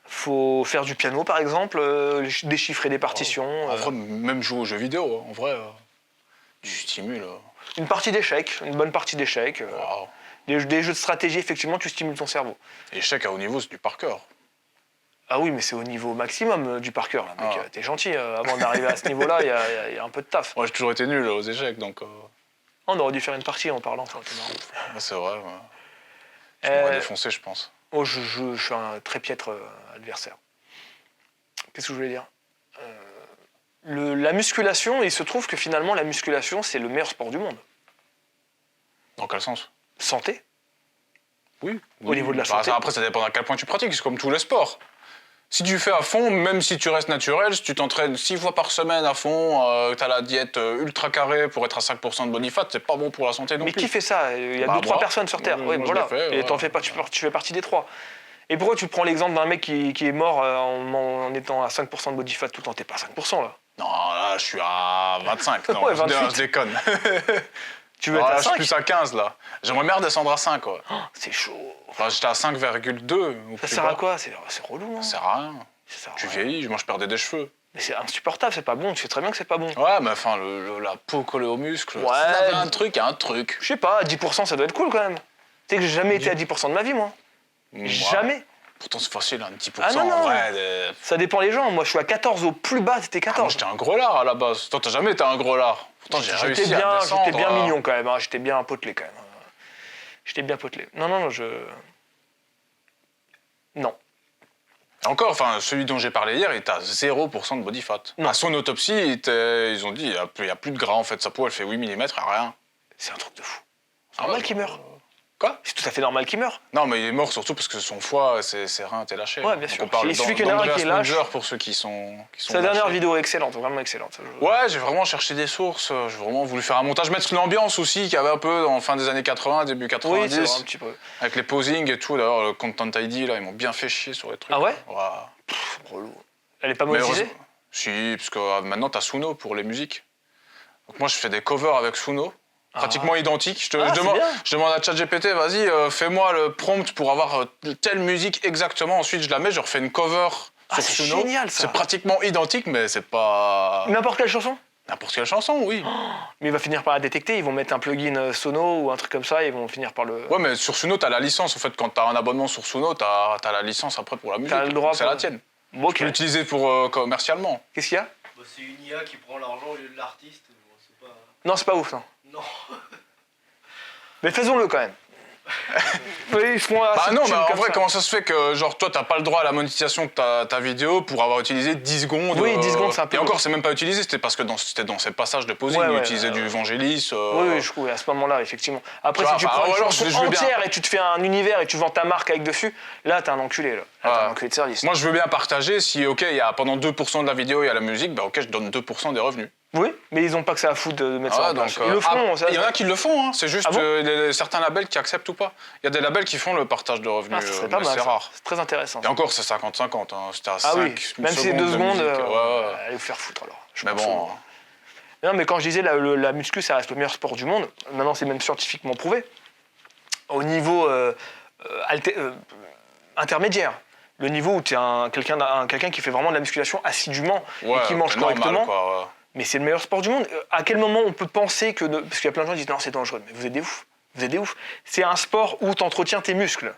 Il faut faire du piano, par exemple, déchiffrer des partitions. En vrai, même jouer aux jeux vidéo, en vrai, tu stimules. Une partie d'échecs, une bonne partie d'échecs. Wow. Des jeux de stratégie, effectivement, tu stimules ton cerveau. Échec à haut niveau, c'est du par cœur. Ah oui, mais c'est au niveau maximum du par cœur, là, mec. T'es gentil, avant d'arriver à ce niveau-là, il y a un peu de taf. Moi, j'ai toujours été nul aux échecs, donc... On aurait dû faire une partie en parlant, ça aurait été marrant. Ouais, c'est vrai, je m'aurais défoncé, je pense. Oh, je suis un très piètre adversaire. Qu'est-ce que je voulais dire? La musculation, il se trouve que finalement, la musculation, c'est le meilleur sport du monde. Dans quel sens? Santé. Oui. Au niveau de la santé. Après, ça dépend à quel point tu pratiques, c'est comme tous les sports. Si tu fais à fond, même si tu restes naturel, si tu t'entraînes 6 fois par semaine à fond, tu as la diète ultra carrée pour être à 5% de body fat, c'est pas bon pour la santé non plus. Mais qui fait ça? Il y a 2-3 personnes sur Terre. Oui, voilà. Et t'en fais pas, tu fais partie des 3. Et pourquoi tu prends l'exemple d'un mec qui est mort en étant à 5% de body fat tout le temps? T'es pas à 5% là. Non, là, je suis à 25. Non, Ouais, 28. je déconne. Tu veux être à 5? Je suis plus à 15 là. J'aimerais bien redescendre à 5. Quoi. Oh, c'est chaud. Enfin, j'étais à 5,2. Ça sert à quoi? C'est relou, non? Ça sert à rien. Tu rien. vieillis, moi je perdais des cheveux. Mais c'est insupportable, c'est pas bon, tu sais très bien que c'est pas bon. Ouais, mais enfin, la peau collée aux muscles, Ouais. s'il y avait un truc, il y a un truc. Je sais pas, 10% ça doit être cool quand même. Tu sais que j'ai jamais été à 10% de ma vie, moi. Ouais. Jamais. Pourtant, c'est facile, hein, 10%. Ah non, non. En vrai, Ça dépend les gens. Moi, je suis à 14 au plus bas, c'était 14. moi, j'étais un gros lard à la base. Toi, t'as jamais été un gros lard. Pourtant, j'ai réussi à descendre. J'étais bien mignon quand même, hein. J'étais bien potelé quand même. J'étais bien potelé. Non, Non. Et encore, enfin, celui dont j'ai parlé hier, il était à 0% de body fat. Non. À son autopsie, ils ont dit, il n'y a plus de gras en fait. Sa peau, elle fait 8 mm, rien. C'est un truc de fou. C'est normal qu'il meure. Quoi? C'est tout à fait normal qu'il meure. Non, mais il est mort surtout parce que son foie, ses reins étaient lâchés. Ouais, bien sûr. On parle Il suffit qu'il y en ait un qui est lâche. pour ceux qui sont Sa dernière lâchés. vidéo est excellente, vraiment excellente. Ouais, j'ai vraiment cherché des sources, j'ai vraiment voulu faire un montage, mettre l'ambiance aussi qu'il y avait un peu en fin des années 80, début 90. Oui, c'est vrai, un petit peu. Avec les posings et tout, d'ailleurs, le Content ID, là, ils m'ont bien fait chier sur les trucs. Ah ouais? Ouais. Relou. Elle est pas Mais monétisée? Si, parce que maintenant, t'as Suno pour les musiques. Donc moi, je fais des covers avec Suno. Pratiquement identiques. Je demande à ChatGPT, vas-y, fais-moi le prompt pour avoir telle musique exactement. Ensuite, je la mets, je refais une cover sur c'est Suno. génial, ça. C'est pratiquement identique, mais c'est pas... N'importe quelle chanson? N'importe quelle chanson, oui. Mais il va finir par la détecter, ils vont mettre un plugin Sono ou un truc comme ça, ils vont finir par le... Ouais, mais sur Suno, t'as la licence. En fait, quand t'as un abonnement sur Suno, t'as la licence après pour la musique. T'as le droit C'est la tienne. Bon, Tu peux l'utiliser pour commercialement. Qu'est-ce qu'il y a? Bah, c'est une IA qui prend l'argent au lieu de l'artiste. Bon, c'est pas... Non, c'est pas ouf, non. Non. Mais faisons-le quand même. Oui, ils font Bah non, mais en vrai, comment ça se fait que genre toi, t'as pas le droit à la monétisation de ta vidéo pour avoir utilisé 10 secondes Oui, 10 secondes, c'est un peu... Et encore, c'est même pas utilisé, c'était parce que c'était dans ces passages de posing, ils utilisaient du Vangelis. Oui, je trouve, à ce moment-là, effectivement. Après, Tu si vois, tu bah, prends une alors, chanson je veux bien. entière et tu te fais un univers et tu vends ta marque avec dessus, là, t'es un enculé, là. Là, t'es un enculé de service. Moi, je veux bien partager si, ok, il y a pendant 2% de la vidéo, il y a la musique, bah ok, je donne 2% des revenus. Oui, mais ils ont pas que ça à foutre de mettre ça en place. Donc, Ils le font, ça. il y en a qui le font, hein. C'est juste Ah bon certains labels qui acceptent ou pas. Il y a des labels qui font le partage de revenus, Ça serait pas mais mal, c'est ça. rare. C'est très intéressant. Et encore, c'est 50-50, hein. C'était à 5 Ah oui, même si c'est 2 de secondes, musique. allez vous faire foutre alors. Mais bon, Non, mais quand je disais la muscu, ça reste le meilleur sport du monde, maintenant c'est même scientifiquement prouvé. Au niveau intermédiaire, le niveau où tu es quelqu'un qui fait vraiment de la musculation assidûment et qui mange normal, correctement, quoi, ouais. mais c'est le meilleur sport du monde. À quel moment on peut penser que... Parce qu'il y a plein de gens qui disent non, c'est dangereux, mais vous êtes des oufs. Vous êtes des oufs. C'est un sport où tu entretiens tes muscles.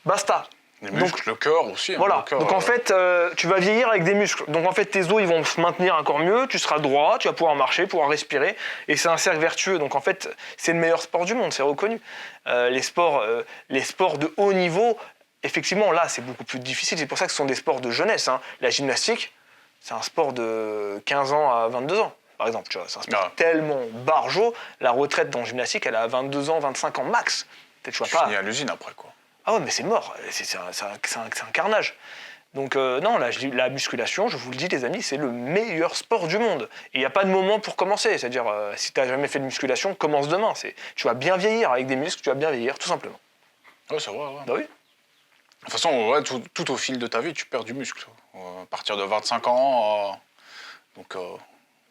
Basta. Les muscles, le cœur aussi. Voilà. Le cœur, donc en fait, tu vas vieillir avec des muscles. Donc en fait, tes os ils vont se maintenir encore mieux. Tu seras droit, tu vas pouvoir marcher, pouvoir respirer, et c'est un cercle vertueux. Donc en fait, c'est le meilleur sport du monde, c'est reconnu. Les sports de haut niveau, effectivement, là, c'est beaucoup plus difficile. C'est pour ça que ce sont des sports de jeunesse. Hein. La gymnastique, c'est un sport de 15 ans à 22 ans. par exemple. Tu vois, c'est un sport Ouais. tellement barjot. La retraite dans le gymnastique, elle est à 22 ans, 25 ans max. Peut-être, tu vois Tu pas. finis à l'usine après, quoi. Ah ouais, mais c'est mort. C'est un carnage. Donc non, la musculation, je vous le dis les amis, c'est le meilleur sport du monde. Et il n'y a pas de moment pour commencer. C'est-à-dire, si tu n'as jamais fait de musculation, commence demain. Tu vas bien vieillir avec des muscles, tu vas bien vieillir, tout simplement. Ouais, c'est vrai, ouais. Bah oui. De toute façon, ouais, tout au fil de ta vie, tu perds du muscle. À partir de 25 ans, donc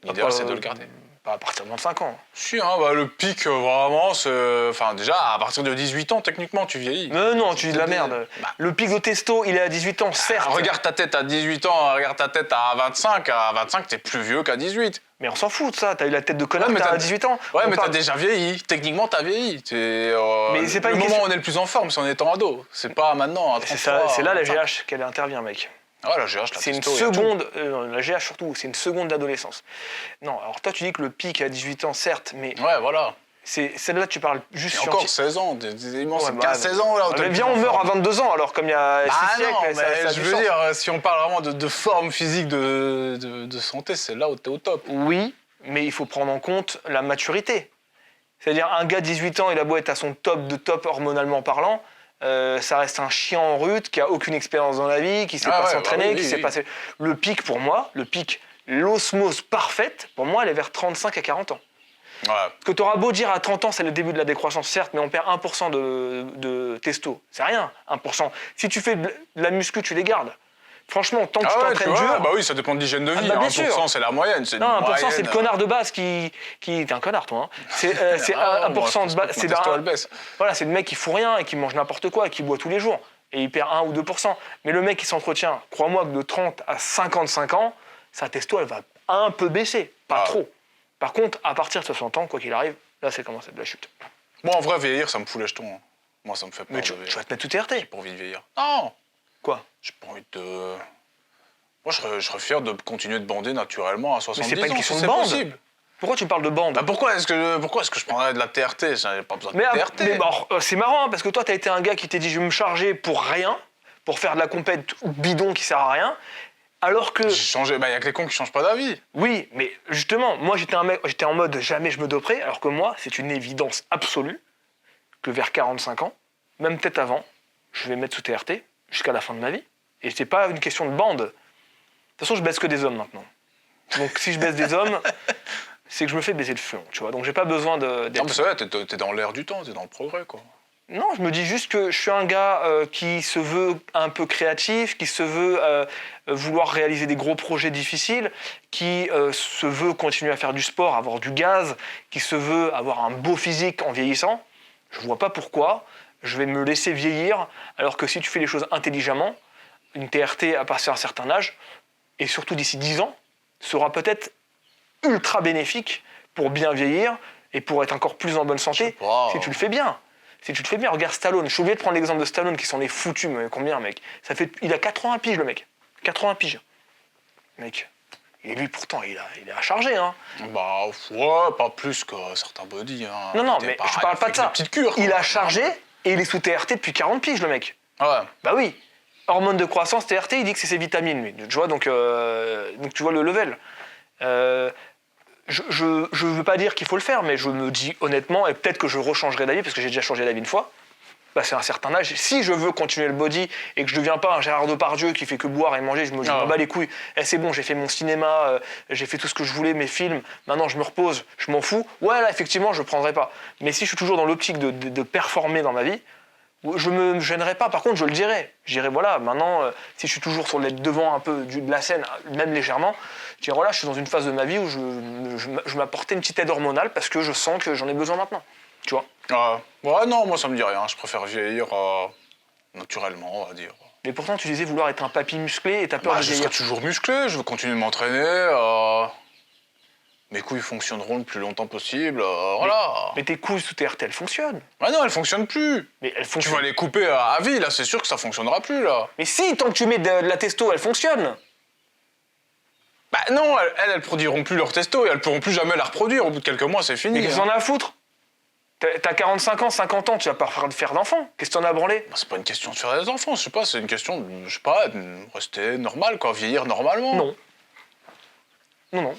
l'idéal, c'est de le garder. Pas à partir de 25 ans. Si, hein, bah, le pic, vraiment, c'est... Enfin, déjà, à partir de 18 ans, techniquement, tu vieillis. Mais non, tu dis de la merde. Bah, Le pic de testo, il est à 18 ans, certes. regarde ta tête à 18 ans, regarde ta tête à 25. À 25, t'es plus vieux qu'à 18. Mais on s'en fout de ça. T'as eu la tête de connard, Ouais, mais t'as t'as- 18 ans. Ouais, On mais parle- t'as déjà vieilli. Techniquement, t'as vieilli. Mais c'est pas le une moment question- où on est le plus en forme, c'est en étant ado. C'est pas maintenant, à 33. C'est là la 25. GH qu'elle intervient, mec. Ouais, la GH, la C'est une testo, il y a tout. seconde, la GH surtout, c'est une seconde d'adolescence. Non, alors toi tu dis que le pic est à 18 ans, certes, mais Ouais, voilà. celle-là tu parles juste Et encore scientifique. 16 ans. Immense, Ouais, c'est bah, 15-16 ans, là. où t'es Mais le viens, plus on en meurt à forme. 22 ans, alors comme il y a 6 Ah siècles, non, mais ça a je du veux sens. dire, si on parle vraiment de forme physique, de santé, c'est là où t'es au top. Oui, mais il faut prendre en compte la maturité. C'est-à-dire un gars de 18 ans, il a beau être à son top de top hormonalement parlant, ça reste un chien en rut qui a aucune expérience dans la vie, qui sait Ah pas ouais, s'entraîner, bah oui, qui oui, sait oui. pas... Le pic pour moi, l'osmose parfaite, pour moi elle est vers 35 à 40 ans. Ouais. Ce que tu auras beau dire à 30 ans, c'est le début de la décroissance, certes, mais on perd 1% de testo. C'est rien, 1%. Si tu fais de la muscu, tu les gardes. Franchement, tant que tu Ah ouais, tu t'entraînes vois, dur... bah oui, ça dépend de l'hygiène de vie. bah, bien 1%, sûr. c'est la moyenne. C'est Non, une 1%, c'est moyenne, le connard de base qui... T'es un connard, toi. Hein. C'est Ah, 1% moi, de je base. pense que C'est mon testo, d'un- elle baisse. Voilà, c'est le mec qui fout rien et qui mange n'importe quoi et qui boit tous les jours. Et il perd 1 ou 2%. Mais le mec qui s'entretient, crois-moi que de 30 à 55 ans, sa testo, elle va un peu baisser. Pas Ah. trop. Par contre, à partir de 60 ans, quoi qu'il arrive, là, c'est commencé de la chute. Moi, en vrai, vieillir, ça me fout les jetons. Hein. Moi, ça me fait peur Mais de tu vieillir. vas te mettre tout TRT. J'ai pas envie de vieillir. Non, Quoi? j'ai pas envie de... Moi, je serais fier de continuer de bander naturellement à 70 c'est pas une ans, question si de c'est bande. possible. Pourquoi tu parles de bande? Bah, pourquoi est-ce que je prendrais de la TRT? J'avais pas besoin de Mais, TRT. mais bon, alors, c'est marrant, hein, parce que toi, t'as été un gars qui t'est dit, je vais me charger pour rien, pour faire de la compète bidon qui sert à rien, alors que... J'ai changé. Bah, y a que les cons qui changent pas d'avis. Oui, mais justement, moi j'étais un mec, j'étais en mode jamais je me doperai, alors que moi, c'est une évidence absolue que vers 45 ans, même peut-être avant, je vais mettre sous TRT jusqu'à la fin de ma vie. Et c'est pas une question de bande. De toute façon, je baisse que des hommes maintenant. Donc si je baisse des hommes, c'est que je me fais baiser le fion, tu vois. Donc j'ai pas besoin Non, d'être... mais c'est vrai, t'es dans l'air du temps, t'es dans le progrès, quoi. Non, je me dis juste que je suis un gars qui se veut un peu créatif, qui se veut vouloir réaliser des gros projets difficiles, qui se veut continuer à faire du sport, avoir du gaz, qui se veut avoir un beau physique en vieillissant. Je vois pas pourquoi je vais me laisser vieillir, alors que si tu fais les choses intelligemment, une TRT à passer un certain âge, et surtout d'ici 10 ans, sera peut-être ultra bénéfique pour bien vieillir et pour être encore plus en bonne santé, pas. si tu le fais bien. Si tu te fais bien, regarde Stallone. Je suis obligé de prendre l'exemple de Stallone qui s'en est foutu, mais combien, mec? Il a 80 piges, le mec. 80 piges. Mec. Et lui, pourtant, il est à charger, hein. Bah, ouais, pas plus que certains body. Hein. Non, T'es mais pareil, je parle pas avec de ça. des petites cures, Il quoi. a chargé et il est sous TRT depuis 40 piges, le mec. Ouais. Bah oui. Hormone de croissance, TRT, il dit que c'est ses vitamines, lui. Tu vois, donc tu vois le level. Je veux pas dire qu'il faut le faire, mais je me dis honnêtement, et peut-être que je rechangerai d'avis, parce que j'ai déjà changé d'avis une fois, bah c'est un certain âge. Si je veux continuer le body et que je deviens pas un Gérard Depardieu qui fait que boire et manger, je me Ah. bats les couilles. Eh, c'est bon, j'ai fait mon cinéma, j'ai fait tout ce que je voulais, mes films, maintenant je me repose, je m'en fous. Ouais, là, effectivement, je prendrai pas. Mais si je suis toujours dans l'optique de performer dans ma vie, je me gênerai pas. Par contre, je le dirai. Je dirai, voilà, maintenant, si je suis toujours sur le devant un peu de la scène, même légèrement, je dirai, voilà, je suis dans une phase de ma vie où je m'apportais une petite aide hormonale parce que je sens que j'en ai besoin maintenant. Tu vois? Ouais, non, moi ça me dit rien. Je préfère vieillir naturellement, on va dire. Mais pourtant, tu disais vouloir être un papy musclé et t'as peur Bah, de je serai vieillir. toujours musclé, je veux continuer de m'entraîner. Mes couilles fonctionneront le plus longtemps possible. Voilà. Mais tes couilles sous TRT, elles fonctionnent. Ah non, elles fonctionnent plus. Mais elles Tu fonctionnent. vas les couper à vie, là, c'est sûr que ça fonctionnera plus, là. Mais si, tant que tu mets de la testo, elles fonctionnent. Bah non, elles produiront plus leur testo et elles pourront plus jamais la reproduire. Au bout de quelques mois, c'est fini. Mais qu'est-ce que t'en as à foutre? T'as 45 ans, 50 ans, tu vas pas faire d'enfants. Qu'est-ce que t'en as à branler? Bah, c'est pas une question de faire des enfants, je sais pas, c'est une question de, je sais pas, de rester normal, quoi, vieillir normalement. Non. Non, non.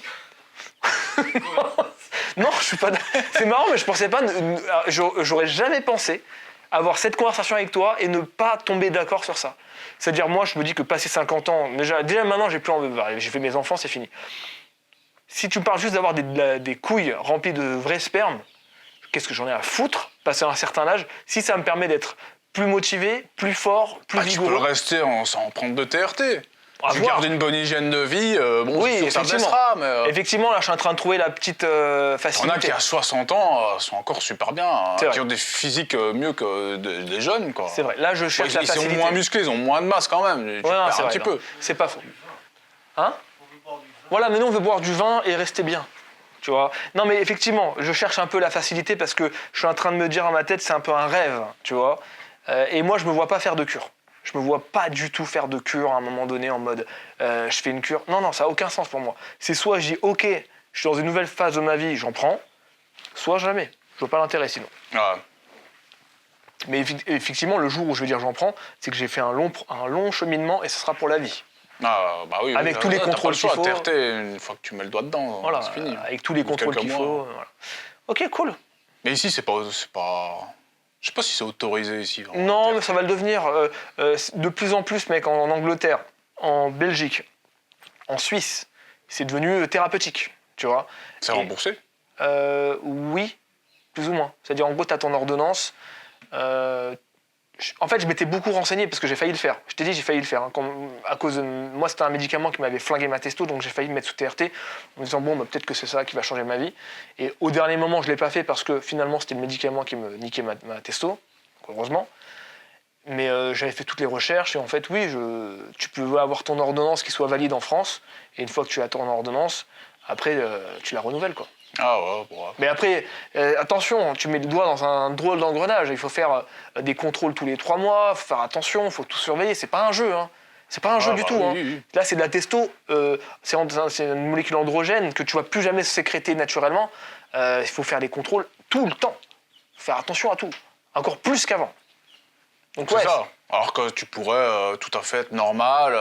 Non, je suis pas. C'est marrant, mais je pensais pas. J'aurais jamais pensé avoir cette conversation avec toi et ne pas tomber d'accord sur ça. C'est-à-dire, moi, je me dis que passé 50 ans, déjà maintenant, j'ai plus envie. J'ai fait mes enfants, c'est fini. Si tu me parles juste d'avoir des couilles remplies de vrais sperme, qu'est-ce que j'en ai à foutre, passer un certain âge, si ça me permet d'être plus motivé, plus fort, plus Tu peux vigoureux. le rester sans prendre de TRT. À Tu voir. gardes une bonne hygiène de vie, bon, Oui, c'est sûr que ça effectivement. baissera, mais... Effectivement, là, je suis en train de trouver la petite Il y en facilité. a qui, à 60 ans, sont encore super bien, C'est vrai. qui ont des physiques mieux que des jeunes, quoi. C'est vrai. Là, je cherche la Ils sont facilité. moins musclés, ils ont moins de masse quand même. Tu Ouais, non, perds c'est un vrai, petit non. peu. C'est pas faux. Hein? On veut boire du vin. Voilà, mais nous, on veut boire du vin et rester bien. Tu vois? Non, mais effectivement, je cherche un peu la facilité parce que je suis en train de me dire dans ma tête, c'est un peu un rêve, tu vois? Et moi, je me vois pas faire de cure. Je me vois pas du tout faire de cure à un moment donné en mode je fais une cure. Non, ça a aucun sens pour moi. C'est soit je dis ok, je suis dans une nouvelle phase de ma vie, j'en prends, soit jamais. Je vois pas l'intérêt sinon. Ouais. Mais effectivement, le jour où je vais dire j'en prends, c'est que j'ai fait un long cheminement et ce sera pour la vie. Ah, bah oui, Avec tous les t'as pas contrôles le choix, qu'il faut. TRT, une fois que tu mets le doigt dedans, Voilà, c'est fini. avec tous les Au bout de contrôles quelques qu'il mois. faut. Voilà. Ok, cool. Mais ici, c'est pas... Je sais pas si c'est autorisé ici. vraiment, Non, TRT. mais ça va le devenir de plus en plus, mec, en Angleterre, en Belgique, en Suisse. C'est devenu thérapeutique, tu vois. C'est Et- remboursé. Oui, plus ou moins. C'est-à-dire, en gros, tu as ton ordonnance. En fait, je m'étais beaucoup renseigné parce que j'ai failli le faire. Je t'ai dit, j'ai failli le faire. Hein. À cause de moi, c'était un médicament qui m'avait flingué ma testo, donc j'ai failli me mettre sous TRT en me disant, bon, bah, peut-être que c'est ça qui va changer ma vie. Et au dernier moment, je ne l'ai pas fait parce que finalement, c'était le médicament qui me niquait ma testo, donc, heureusement. Mais j'avais fait toutes les recherches et en fait, oui, tu peux avoir ton ordonnance qui soit valide en France. Et une fois que tu as ton ordonnance, après, tu la renouvelles, quoi. Ah ouais, bon, ouais. Mais après, attention, tu mets le doigt dans un drôle d'engrenage. Il faut faire des contrôles tous les 3 mois, il faut faire attention, il faut tout surveiller. C'est pas un jeu, hein. C'est pas un jeu Ah, du bah tout. oui, Hein. oui. Là, c'est de la testo. C'est une molécule androgène que tu vas plus jamais se sécréter naturellement. Il faut faire des contrôles tout le temps. Faire attention à tout. Encore plus qu'avant. Donc C'est ouais. ça. Alors que tu pourrais tout à fait être normal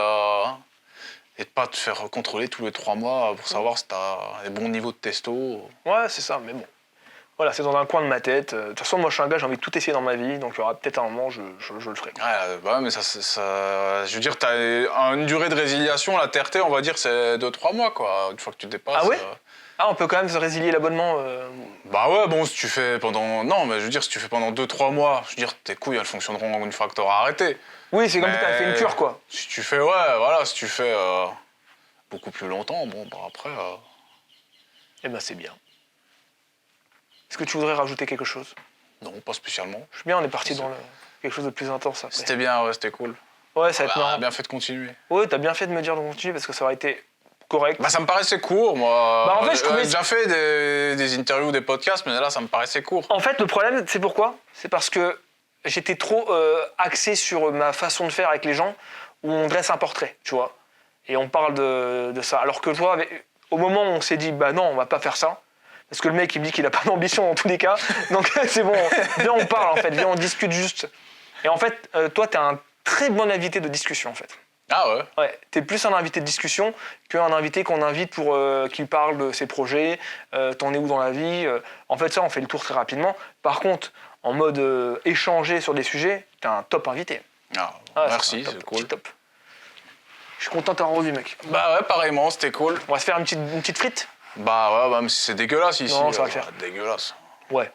et de pas te faire contrôler tous les 3 mois pour savoir si t'as les bons niveaux de testo. Ouais, c'est ça, mais bon. Voilà, c'est dans un coin de ma tête. De toute façon, moi, je suis un gars, j'ai envie de tout essayer dans ma vie, donc il y aura peut-être un moment, je le ferai. Ouais, bah mais ça, je veux dire, t'as une durée de résiliation, la TRT, on va dire, c'est 2-3 mois, quoi. Une fois que tu dépasses. Ah ouais Ah, on peut quand même se résilier l'abonnement Bah ouais, bon, si tu fais pendant... Non, mais je veux dire, si tu fais pendant 2-3 mois, je veux dire, tes couilles, elles fonctionneront une fois que t'auras arrêté. Oui, c'est comme si Mais- t'avais fait une cure, quoi. Si tu fais, ouais, voilà, si tu fais beaucoup plus longtemps, bon, bah après... Eh ben, c'est bien. Est-ce que tu voudrais rajouter quelque chose? non, pas spécialement. Je suis bien, on est parti dans quelque chose de plus intense après. C'était bien, ouais, c'était cool. Ouais, ça va être Bah, marrant. bien fait de continuer. Ouais, t'as bien fait de me dire de continuer parce que ça aurait été correct. Bah, ça me paraissait court, moi. Bah, en fait, je trouvais- J'ai déjà fait des interviews, des podcasts, mais là, ça me paraissait court. En fait, le problème, c'est pourquoi? C'est parce que j'étais trop axé sur ma façon de faire avec les gens, où on dresse un portrait, tu vois. Et on parle de ça. Alors que toi, au moment où on s'est dit, bah non, on va pas faire ça, parce que le mec, il me dit qu'il a pas d'ambition dans tous les cas, donc c'est bon, viens, on parle, en fait, viens, on discute juste. Et en fait, toi, t'es un très bon invité de discussion, en fait. Ah ouais? Ouais, t'es plus un invité de discussion qu'un invité qu'on invite pour qu'il parle de ses projets, t'en es où dans la vie. En fait, ça, on fait le tour très rapidement. Par contre, en mode échanger sur des sujets, t'es un top invité. Ah, Ah, merci, un top, c'est cool. petit top. Je suis content de t'avoir revu, mec. Bah ouais, pareillement, c'était cool. On va se faire une petite frite? Bah ouais, bah, mais c'est dégueulasse ici. Non, ça va le faire. Dégueulasse. Ouais.